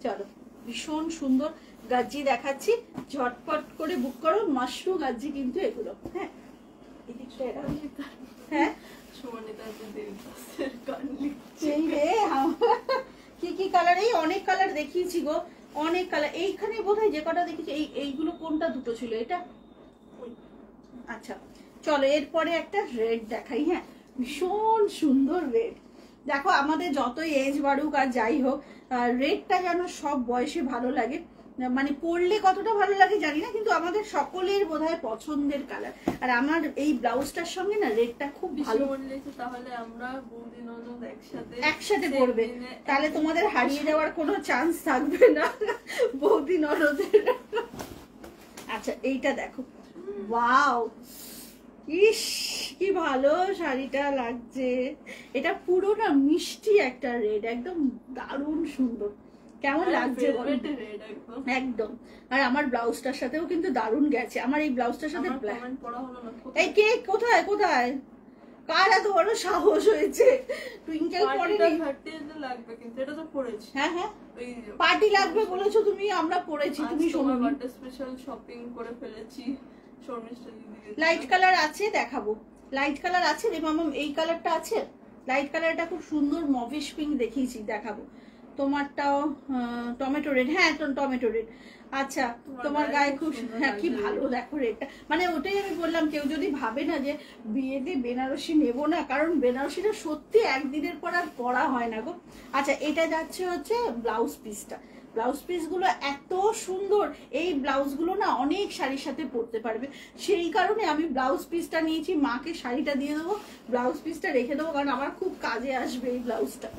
Speaker 2: চলো ভীষণ সুন্দর গাজ্জি দেখাচ্ছি, ঝটপট করে বুক করো। মাশরু গাজ্জি কিন্তু এগুলো, হ্যাঁ হ্যাঁ কি কালার, এই অনেক কালার দেখিয়েছি গো, অনেক কালার। এইখানে বোধহয় যে কটা দেখেছি, এইগুলো কোনটা দুটো ছিল, এটা। আচ্ছা চলো এরপরে একটা রেড দেখাই, হ্যাঁ ভীষণ সুন্দর রেড। দেখো আমাদের যতই এজ বাড়ুক আর যাই হোক, রেডটা যেন সব বয়সে ভালো লাগে, মানে পরলে কতটা ভালো লাগে জানি না, কিন্তু আমাদের সকলের বোধহয় পছন্দের কালার। আর আমার এই ব্লাউজটার সঙ্গে না রেডটা খুব ভালো।
Speaker 1: তাহলে আমরা বৌদি ননদ
Speaker 2: একসাথে পরবে, তাহলে তোমাদের হারিয়ে যাওয়ার কোনো চান্স থাকবে না বৌদি ননদের। আচ্ছা এইটা দেখো, ওয়াও, ইস কি ভালো শাড়িটা লাগছে। এটা পুরো না মিষ্টি একটা রেড, একদম দারুণ সুন্দর। কেমন লাগছে একদম। আর আমার ব্লাউজটার সাথেও কিন্তু দারুণ গেছে, আমার এই ব্লাউজটার সাথে। এই কে কোথায় কোথায়, কার এত বড় সাহস হয়েছে? টুইঙ্কেল পরেনি,
Speaker 1: লাগবে কিন্তু এটা তো পরেছি।
Speaker 2: হ্যাঁ হ্যাঁ পার্টি লাগবে বলেছো তুমি, আমরা পরেছি, তুমি শোনো।
Speaker 1: স্পেশাল শপিং করে ফেলেছি।
Speaker 2: লাইট কালার আছে দেখাবো, লাইট কালার আছে রে মামা, এই কালারটা আছে, লাইট কালারটা খুব সুন্দর মভিশ পিঙ্ক দেখিয়েছি, দেখাবো। তোমারটাও টমেটো রেড, হ্যাঁ টমেটো রেড। আচ্ছা তোমার গায়ে খুব, হ্যাঁ কি ভালো দেখো রেডটা, মানে ওটাই আমি বললাম, কেউ যদি ভাবে না যে বিয়েতে বেনারসি নেবো না, কারণ বেনারসিটা সত্যি একদিনের পর আর পরা হয় না গো। আচ্ছা এটা যাচ্ছে হচ্ছে ব্লাউজ পিসটা, ব্লাউজ পিসগুলো এত সুন্দর, এই ব্লাউজগুলো না অনেক শাড়ির সাথে পরতে পারবে, সেই কারণে আমি ব্লাউজ পিসটা নিয়েছি। মাকে শাড়িটা দিয়ে দেবো, ব্লাউজ পিসটা রেখে দেবো, কারণ আমার খুব কাজে আসবে এই ব্লাউজটা।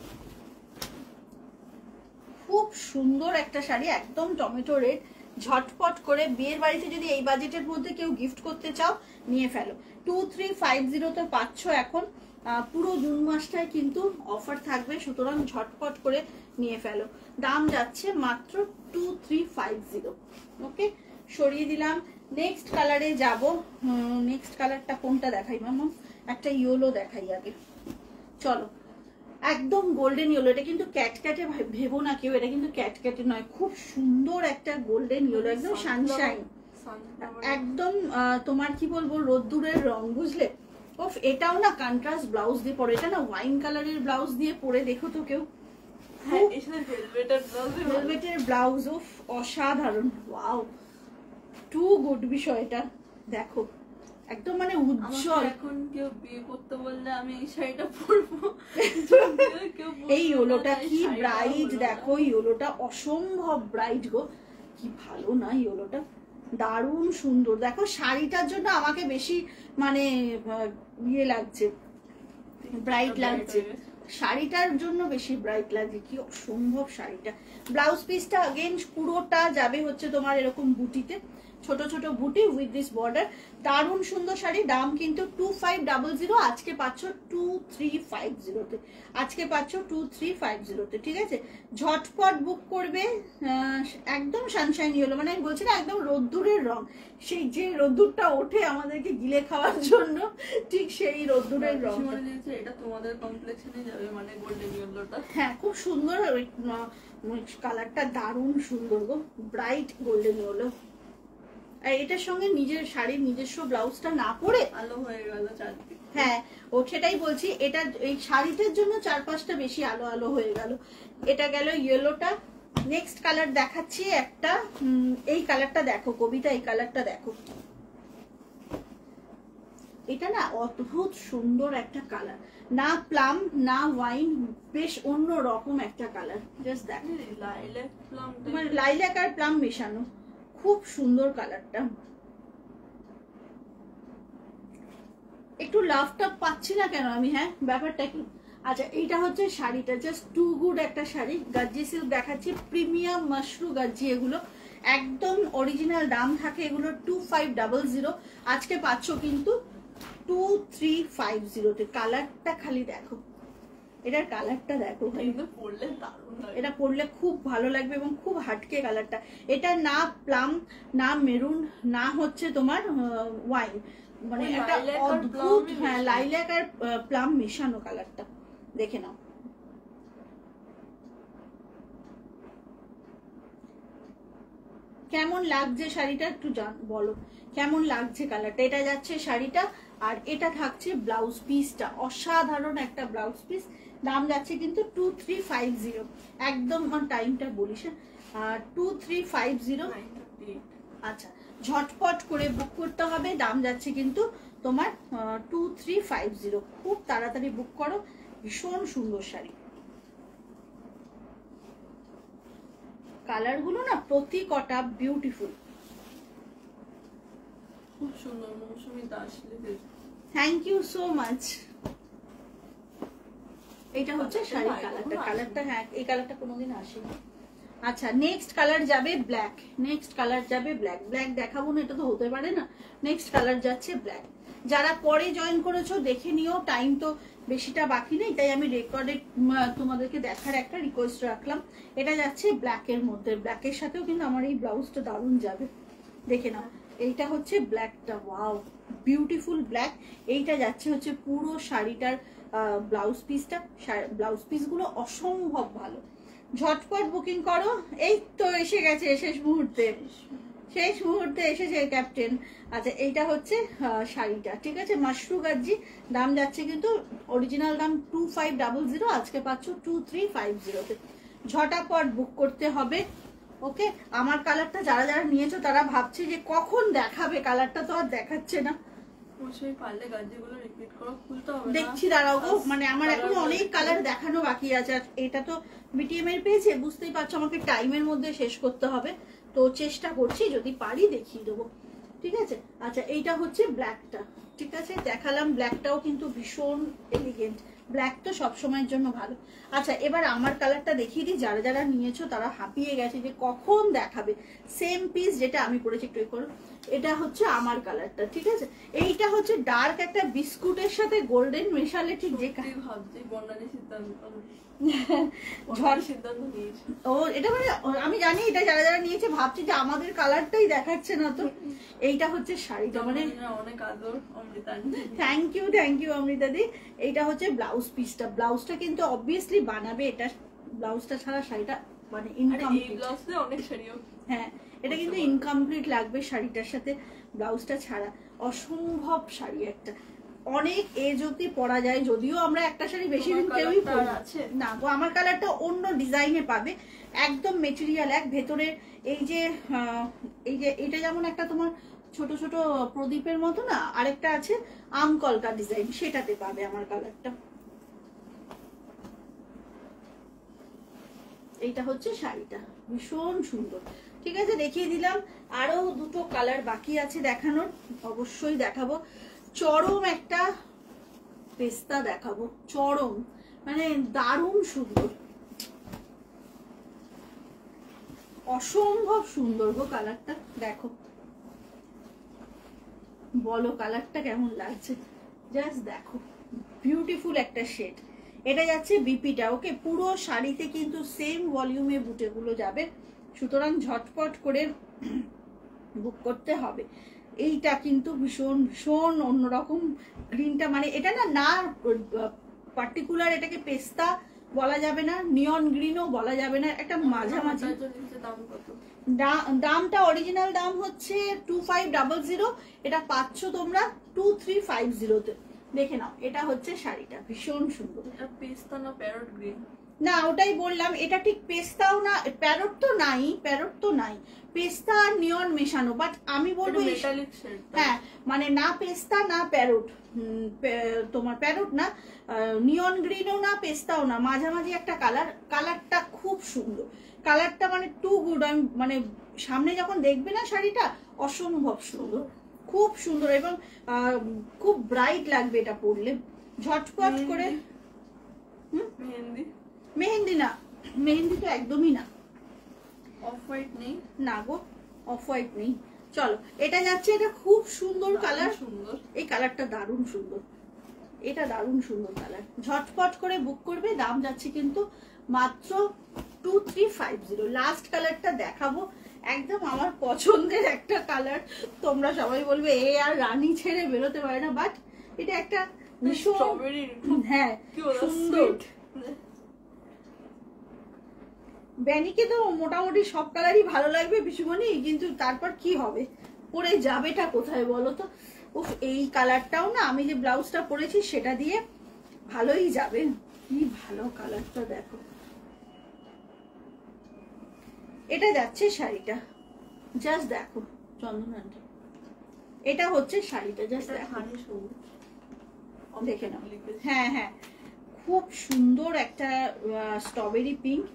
Speaker 2: খুব সুন্দর একটা শাড়ি, একদম টমেটো রেড। ঝটপট করে বিয়ের বাড়িতে যদি এই বাজেটের মধ্যে কেউ গিফট করতে চাও নিয়ে ফেলো। 2350 তো পাচ্ছ এখন, পুরো জুন মাসটায় কিন্তু অফার থাকবে, সুতরাং ঝটপট করে নিয়ে ফেলো। দাম যাচ্ছে মাত্র 2350। ওকে সরিয়ে দিলাম, নেক্সট কালারে যাব। নেক্সট কালারটা কোনটা দেখাই মামা? একটা ইয়েলো দেখাই আগে, চলো। একদম গোল্ডেন ইয়েলো, এটা কিন্তু ক্যাটক্যাটে ভেবো না কেউ, এটা কিন্তু ক্যাটক্যাটে নয়, খুব সুন্দর একটা গোল্ডেন ইয়েলো, একদম সানশাইন, একদম তোমার কি বলবো রোদ্দুরের রং, বুঝলে? ওফ, এটাও না কন্ট্রাস্ট ব্লাউজ দিয়ে পরে, এটা না ওয়াইন কালারের ব্লাউজ দিয়ে পরে দেখো তো কেউ।
Speaker 1: হ্যাঁ এর সাথে
Speaker 2: ভেলভেটের ব্লাউজ, ওফ অসাধারণ, ওয়াও টু গুড বিষয়টা। দেখো একদম মানে উজ্জ্বল।
Speaker 1: এখন কেউ বিয়ে করতে বললে আমি এই শাড়িটা পরবো।
Speaker 2: এই ইয়েলোটা কি ব্রাইট, দেখো ইয়েলোটা অসম্ভব ব্রাইট গো, কি ভালো না ইয়েলোটা, দারুণ সুন্দর। দেখো শাড়িটার জন্য আমাকে বেশি মানে ইয়ে লাগছে, ব্রাইট লাগছে, শাড়িটার জন্য বেশি ব্রাইট লাগছে, কি অসম্ভব শাড়িটা। ব্লাউজ পিসটা अगेन পুরোটা যাবে হচ্ছে তোমার এরকম বুটিতে, ছোট ছোট বুটি উইথ দিস বর্ডার, দারুণ সুন্দর শাড়ি। দাম কিন্তু 2500, আজকে পাচ্ছ 2350 তে, আজকে পাচ্ছ 2350 তে, ঠিক আছে। ঝটপট বুক করবে। একদম সানশাইন ইয়েলো, মানে আমি বলছি না একদম রোদ্দুরের রং, সেই যে রোদ্দুরটা ওঠে আমাদেরকে গিলে খাওয়ার জন্য, ঠিক সেই রোদ্দুরের রং।
Speaker 1: এটা তোমাদের কমপ্লেক্সনে যাবে, মানে গোল্ডেন ইয়েলোটা।
Speaker 2: হ্যাঁ খুব সুন্দর কালারটা, দারুণ সুন্দর গো, ব্রাইট গোল্ডেন ইয়েলো। আর এটার সঙ্গে নিজের শাড়ির নিজস্ব ব্লাউজটা না পরে
Speaker 1: আলো হয়ে গেল চারদিক।
Speaker 2: হ্যাঁ ও সেটাই বলছি, এটা এই শাড়িটার জন্য 4-5টা বেশি আলো আলো হয়ে গেল। এটা গেল ইয়েলোটা। নেক্সট কালার দেখাচ্ছি একটা, এই কালারটা দেখো কবিতা, এই কালারটা দেখো, এটা না অদ্ভুত সুন্দর একটা কালার, না প্লাম না ওয়াইন, বেশ অন্য রকম একটা কালার, জাস্ট দেখো
Speaker 1: লাইলাক প্লাম,
Speaker 2: মানে লাইলাক আর প্লাম মেশানো, খুব সুন্দর কালারটা। একটু লাভটা পাচ্ছি না কেন আমি, হ্যাঁ ব্যাপারটা কি? আচ্ছা এইটা হচ্ছে শাড়িটা, জাস্ট টু গুড একটা শাড়ি। গাজ্জি সিল্ক দেখাচ্ছি, প্রিমিয়াম মাশরু গাজ্জি, এগুলো একদম অরিজিনাল, দাম থাকে এগুলো 2500, আজকে পাচ্ছ কিন্তু 2350 তে। কালারটা খালি দেখো, এটার কালারটা দেখো, এটা পরলে খুব ভালো লাগবে এবং খুব হাটকে কালারটা। এটা না প্লাম না মেরুন না হচ্ছে তোমার ওয়াইন, মানে একটা অদ্ভুত, হ্যাঁ লাইলাক আর প্লাম মেশানো কালারটা, দেখে নাও। কেমন লাগছে শাড়িটা একটু বলো, কেমন লাগছে কালারটা? এটা যাচ্ছে শাড়িটা, আর এটা থাকছে ব্লাউজ পিসটা, অসাধারণ একটা ব্লাউজ পিস। দাম যাচ্ছে কিন্তু 2350, একদম টাইমটা বলিস, 2350। আচ্ছা ঝটপট করে বুক করতে হবে, দাম যাচ্ছে কিন্তু তোমার 2350, খুব তাড়াতাড়ি বুক করো, ভীষণ সুন্দর শাড়ি। কালার গুলো না প্রতি কটা বিউটিফুল,
Speaker 1: খুব সুন্দর। Mousumi Das,
Speaker 2: thank you so much. এটা হচ্ছে শাড়ির কালারটা, কালারটা হ্যাঁ এই কালারটা কোনোদিন আসেনি। আচ্ছা নেক্সট কালার যাবে ব্ল্যাক, নেক্সট কালার যাবে ব্ল্যাক। ব্ল্যাক দেখাবো না, এটা তো হতে পারে না। নেক্সট কালার যাচ্ছে ব্ল্যাক। যারা পরে জয়েন করেছো দেখে নিও, টাইম তো বেশিটা বাকি নেই, তাই আমি রেকর্ডে তোমাদেরকে দেখার একটা রিকোয়েস্ট রাখলাম। এটা যাচ্ছে ব্ল্যাকের মধ্যে, ব্ল্যাকের সাথেও কিন্তু আমার এই ব্লাউজটা দারুণ যাবে, দেখে নাও। এইটা হচ্ছে ব্ল্যাকটা, ওয়াও বিউটিফুল ব্ল্যাক। এইটা যাচ্ছে হচ্ছে পুরো শাড়িটার ব্লাউজ পিসটা, ব্লাউজ পিস গুলো অসম্ভব ভালো। ঝটপট বুকিং করো, এই তো এসে গেছে শেষ মুহূর্তে, শেষ মুহূর্তে এসেছে ক্যাপ্টেন। আচ্ছা এইটা হচ্ছে শাড়িটা, ঠিক আছে, মাশরু গাজ্জি। দাম যাচ্ছে কিন্তু অরিজিনাল দাম 2500, আজকে পাচ্ছ 2350 তে। ঝটাপট বুক করতে হবে। ওকে, আমার কালারটা যারা যারা নিয়েছো তারা ভাবছে যে কখন দেখাবে, কালারটা তো আর দেখাচ্ছে না। দেখছি দাঁড়াও গো, মানে আমার এখন অনেক কালার দেখানো বাকি আছে। আর এটা তো বিটিএম এর পেয়েছে, বুঝতেই পারছো আমাকে টাইমের মধ্যে শেষ করতে হবে, তো চেষ্টা করছি যদি পারি দেখিয়ে দেবো, ঠিক আছে। আচ্ছা এইটা হচ্ছে ব্ল্যাকটা, ঠিক আছে, দেখালাম। ব্ল্যাকটাও কিন্তু ভীষণ এলিগেন্ট, ব্ল্যাক তো সবসময়ের জন্য ভালো। আচ্ছা এবার আমার কালারটা দেখিয়ে দিই, যারা যারা নিয়েছো তারা হাঁপিয়ে গেছে যে কখন দেখাবে। সেম পিস যেটা আমি পরেছি, একটু করো, এটা হচ্ছে আমার কালারটা, ঠিক আছে। এইটা হচ্ছে ডার্ক একটা বিস্কুটের সাথে গোল্ডেন মেশালে, ঠিক যে ও এটা মানে আমি জানি এটা যারা যারা নিয়েছে ভাবছে যে আমাদের কালারটাই দেখাচ্ছে না। তো এইটা হচ্ছে শাড়িটা, মানে
Speaker 1: অনেক আদর অমৃতা,
Speaker 2: থ্যাংক ইউ অমৃতা দি। এইটা হচ্ছে ব্লাউজ পিসটা, ব্লাউজটা কিন্তু অবভিয়াসলি বানাবে, এটা ব্লাউজটা ছাড়া শাড়িটা মানে ইনকমপ্লিট।
Speaker 1: অনেক শাড়িও,
Speaker 2: হ্যাঁ এটা কিন্তু ইনকমপ্লিট লাগবে শাড়িটার সাথে ব্লাউজটা ছাড়া। অসম্ভব শাড়ি একটা, অনেক এজ অব্দি পরা যায়, যদিও আমরা একটা শাড়ি বেশি দিন কেউই পরি না গো। আমার কালারটা অন্য ডিজাইনে পাবে, একদম মেটেরিয়াল এক ভেতরে। এই যে এটা যেমন একটা তোমার ছোট ছোট প্রদীপের মতো না, আরেকটা আছে আম কলকা ডিজাইন, সেটাতে পাবে আমার কালারটা। এইটা হচ্ছে শাড়িটা, ভীষণ সুন্দর। ঠিক আছে, দেখিয়ে দিলাম। আরো দুটো কালার বাকি আছে দেখানোর, অবশ্যই দেখাবো। চরম একটা পেস্তা দেখাবো, চরম মানে দারুণ সুন্দর, অসম্ভব সুন্দর গো কালারটা। দেখো, বলো কালারটা কেমন লাগছে, জাস্ট দেখো, বিউটিফুল একটা শেড। এটা যাচ্ছে বিপিটা, ওকে। পুরো শাড়িতে কিন্তু সেম ভলিউমে বুটেগুলো যাবে, সুতরাং ঝটপট করে বুক করতে হবে। এইটা কিন্তু ভীষণ ভীষণ অন্যরকম গ্রিনটা, মানে এটা না পার্টিকুলার এটাকে পেস্তা বলা যাবে না, নিয়ন গ্রিনও বলা যাবে না, একটা মাঝামাঝি। দামটা অরিজিনাল দাম হচ্ছে 2500, এটা পাচ্ছ তোমরা 2350-তে। দেখে নাও, এটা হচ্ছে শাড়িটা, ভীষণ সুন্দর।
Speaker 1: পেস্তা না প্যারট গ্রিন?
Speaker 2: না, ওটাই বললাম, এটা ঠিক পেস্তাও না, প্যারট তো নাই, পেস্তা আর নিয়ন মেশানো। বাট আমি বলবো হ্যাঁ, মানে না পেস্তা না প্যারট, তোমার প্যারট না, নিয়ন গ্রিনও না পেস্তাও না, মাঝামাঝি একটা কালার। কালারটা খুব সুন্দর, কালারটা মানে টু গুড। আমি মানে সামনে যখন দেখবে না শাড়িটা, অসম্ভব সুন্দর, খুব সুন্দর, এবং খুব ব্রাইট লাগবে এটা পরলে, ঝটপট করে। মেহেন্দি না, মেহেন্দি তো একদমই না।
Speaker 1: অফ হোয়াইট নেই?
Speaker 2: না গো, অফ হোয়াইট নেই। চলো, এটা যাচ্ছে, এটা খুব সুন্দর কালার,
Speaker 1: সুন্দর,
Speaker 2: এই কালারটা দারুণ সুন্দর, এটা দারুণ সুন্দর কালার। ঝটপট করে বুক করবে, দাম যাচ্ছে কিন্তু মাত্র 2350। লাস্ট কালারটা দেখাবো, একদম আমার পছন্দের একটা কালার। তোমরা সবাই বলবে এ আর রানী ছেড়ে বেরোতে পারে না, বাট এটা একটা ভীষণ, হ্যাঁ সুন্দর। ব্যানিকে তো মোটামুটি সব কালারই ভালো লাগবে পিসুমণি, কিন্তু তারপর কি হবে, পরে যাবেটা কোথায় বলো তো? উফ, এই কালারটাও না, আমি যে ব্লাউজটা পরেছি সেটা দিয়ে ভালোই যাবে। কি ভালো কালারটা দেখো। এটা যাচ্ছে শাড়িটা, জাস্ট দেখো চন্দনাটা, এটা হচ্ছে শাড়িটা, জাস্ট দেখো, দেখে নাও। হ্যাঁ হ্যাঁ, খুব সুন্দর একটা স্ট্রবেরি পিঙ্ক,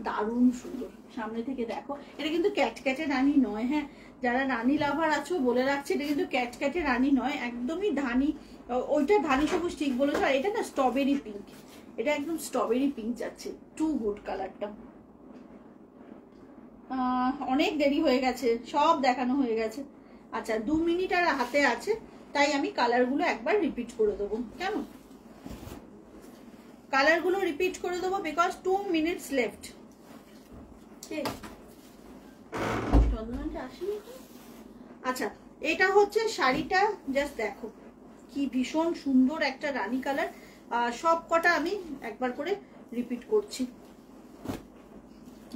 Speaker 2: দারুণ সুন্দর। সামনে থেকে দেখো, এটা কিন্তু ক্যাটক্যাটে রানী নয়, হ্যাঁ, যারা রানী লাভার আছো বলে রাখছে, এটা কিন্তু ক্যাটক্যাটে রানী নয়, একদমই ধানি, ওইটা ধানি সবুজ ঠিক বলেছো, আর এটা না স্ট্রবেরি পিঙ্ক, এটা একদম স্ট্রবেরি পিঙ্ক যাচ্ছে, টু গুড কালারটা। অনেক দেরি হয়ে গেছে, সব দেখানো হয়ে গেছে। আচ্ছা, 2 মিনিট আর হাতে আছে, তাই আমি কালারগুলো একবার রিপিট করে দেবো, কেমন? কালারগুলো রিপিট করে দেবো, বিকজ 2 মিনিটস লেফট। আচ্ছা, এটা হচ্ছে শাড়িটা, জাস্ট দেখো কি ভীষণ সুন্দর একটা রানী কালার। সব কটা আমি একবার করে রিপিট করছি।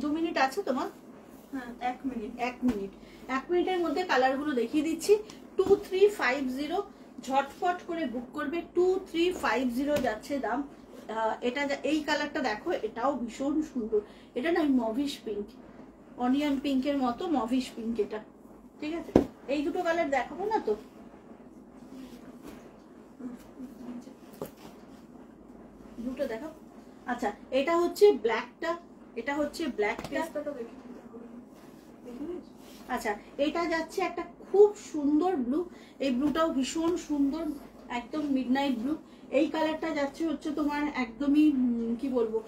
Speaker 2: 2 মিনিট আছে তোমার?
Speaker 1: হ্যাঁ, 1 মিনিট।
Speaker 2: 1 মিনিট, 1 মিনিটের মধ্যে কালারগুলো দেখিয়ে দিচ্ছি। 2350, ঝটপট করে বুক করবে। 2350 যাচ্ছে দাম। এটা এই কালারটা দেখো, এটাও ভীষণ সুন্দর। এটা না মভিশ পিঙ্ক, অনিয়ন পিঙ্কের মতো মভিশ পিঙ্ক এটা। ঠিক আছে, এই দুটো কালার দেখাবো না তো? দুটো দেখাও। আচ্ছা, এটা হচ্ছে ব্ল্যাকটা, এটা হচ্ছে ব্ল্যাকটা। আচ্ছা, এটা যাচ্ছে একটা খুব সুন্দর ব্লু, এই ব্লুটাও ভীষণ সুন্দর, একদম মিডনাইট ব্লু। এই কালারটা যাচ্ছে হচ্ছে তোমার একদমই কি বলবো,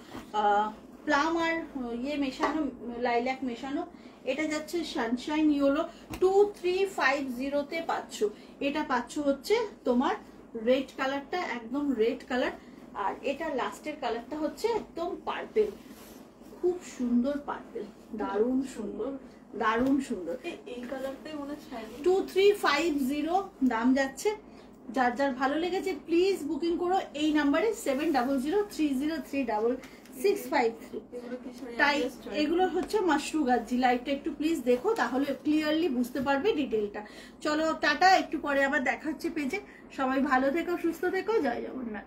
Speaker 2: প্লাম আর ইয়ে মেশানো, লাইল্যাক মেশানো। এটা যাচ্ছে সানশাইন ইয়েলো। 2350-তে পাচ্ছ। এটা পাচ্ছ হচ্ছে তোমার রেড কালারটা, একদম রেড কালার। আর এটা লাস্টের কালারটা হচ্ছে একদম পার্পেল, খুব সুন্দর পার্পেল, দারুণ সুন্দর, দারুণ সুন্দর।
Speaker 1: এই কালারটাই মনে হয়
Speaker 2: 2350 দাম যাচ্ছে। যার যার ভালো লেগেছে প্লিজ বুকিং করো এই নাম্বারে 70030300 653।
Speaker 1: এগুলো কি শাড়ি?
Speaker 2: তাই এগুলো হচ্ছে মাশরু গাজ্জি। লাইভটা একটু প্লিজ দেখো, তাহলে ক্লিয়ারলি বুঝতে পারবে ডিটেলটা। চলো টাটা, একটু পরে আবার দেখা হচ্ছে পেজে। সবাই ভালো থেকো, সুস্থ থেকো, জয় জগন্নাথ।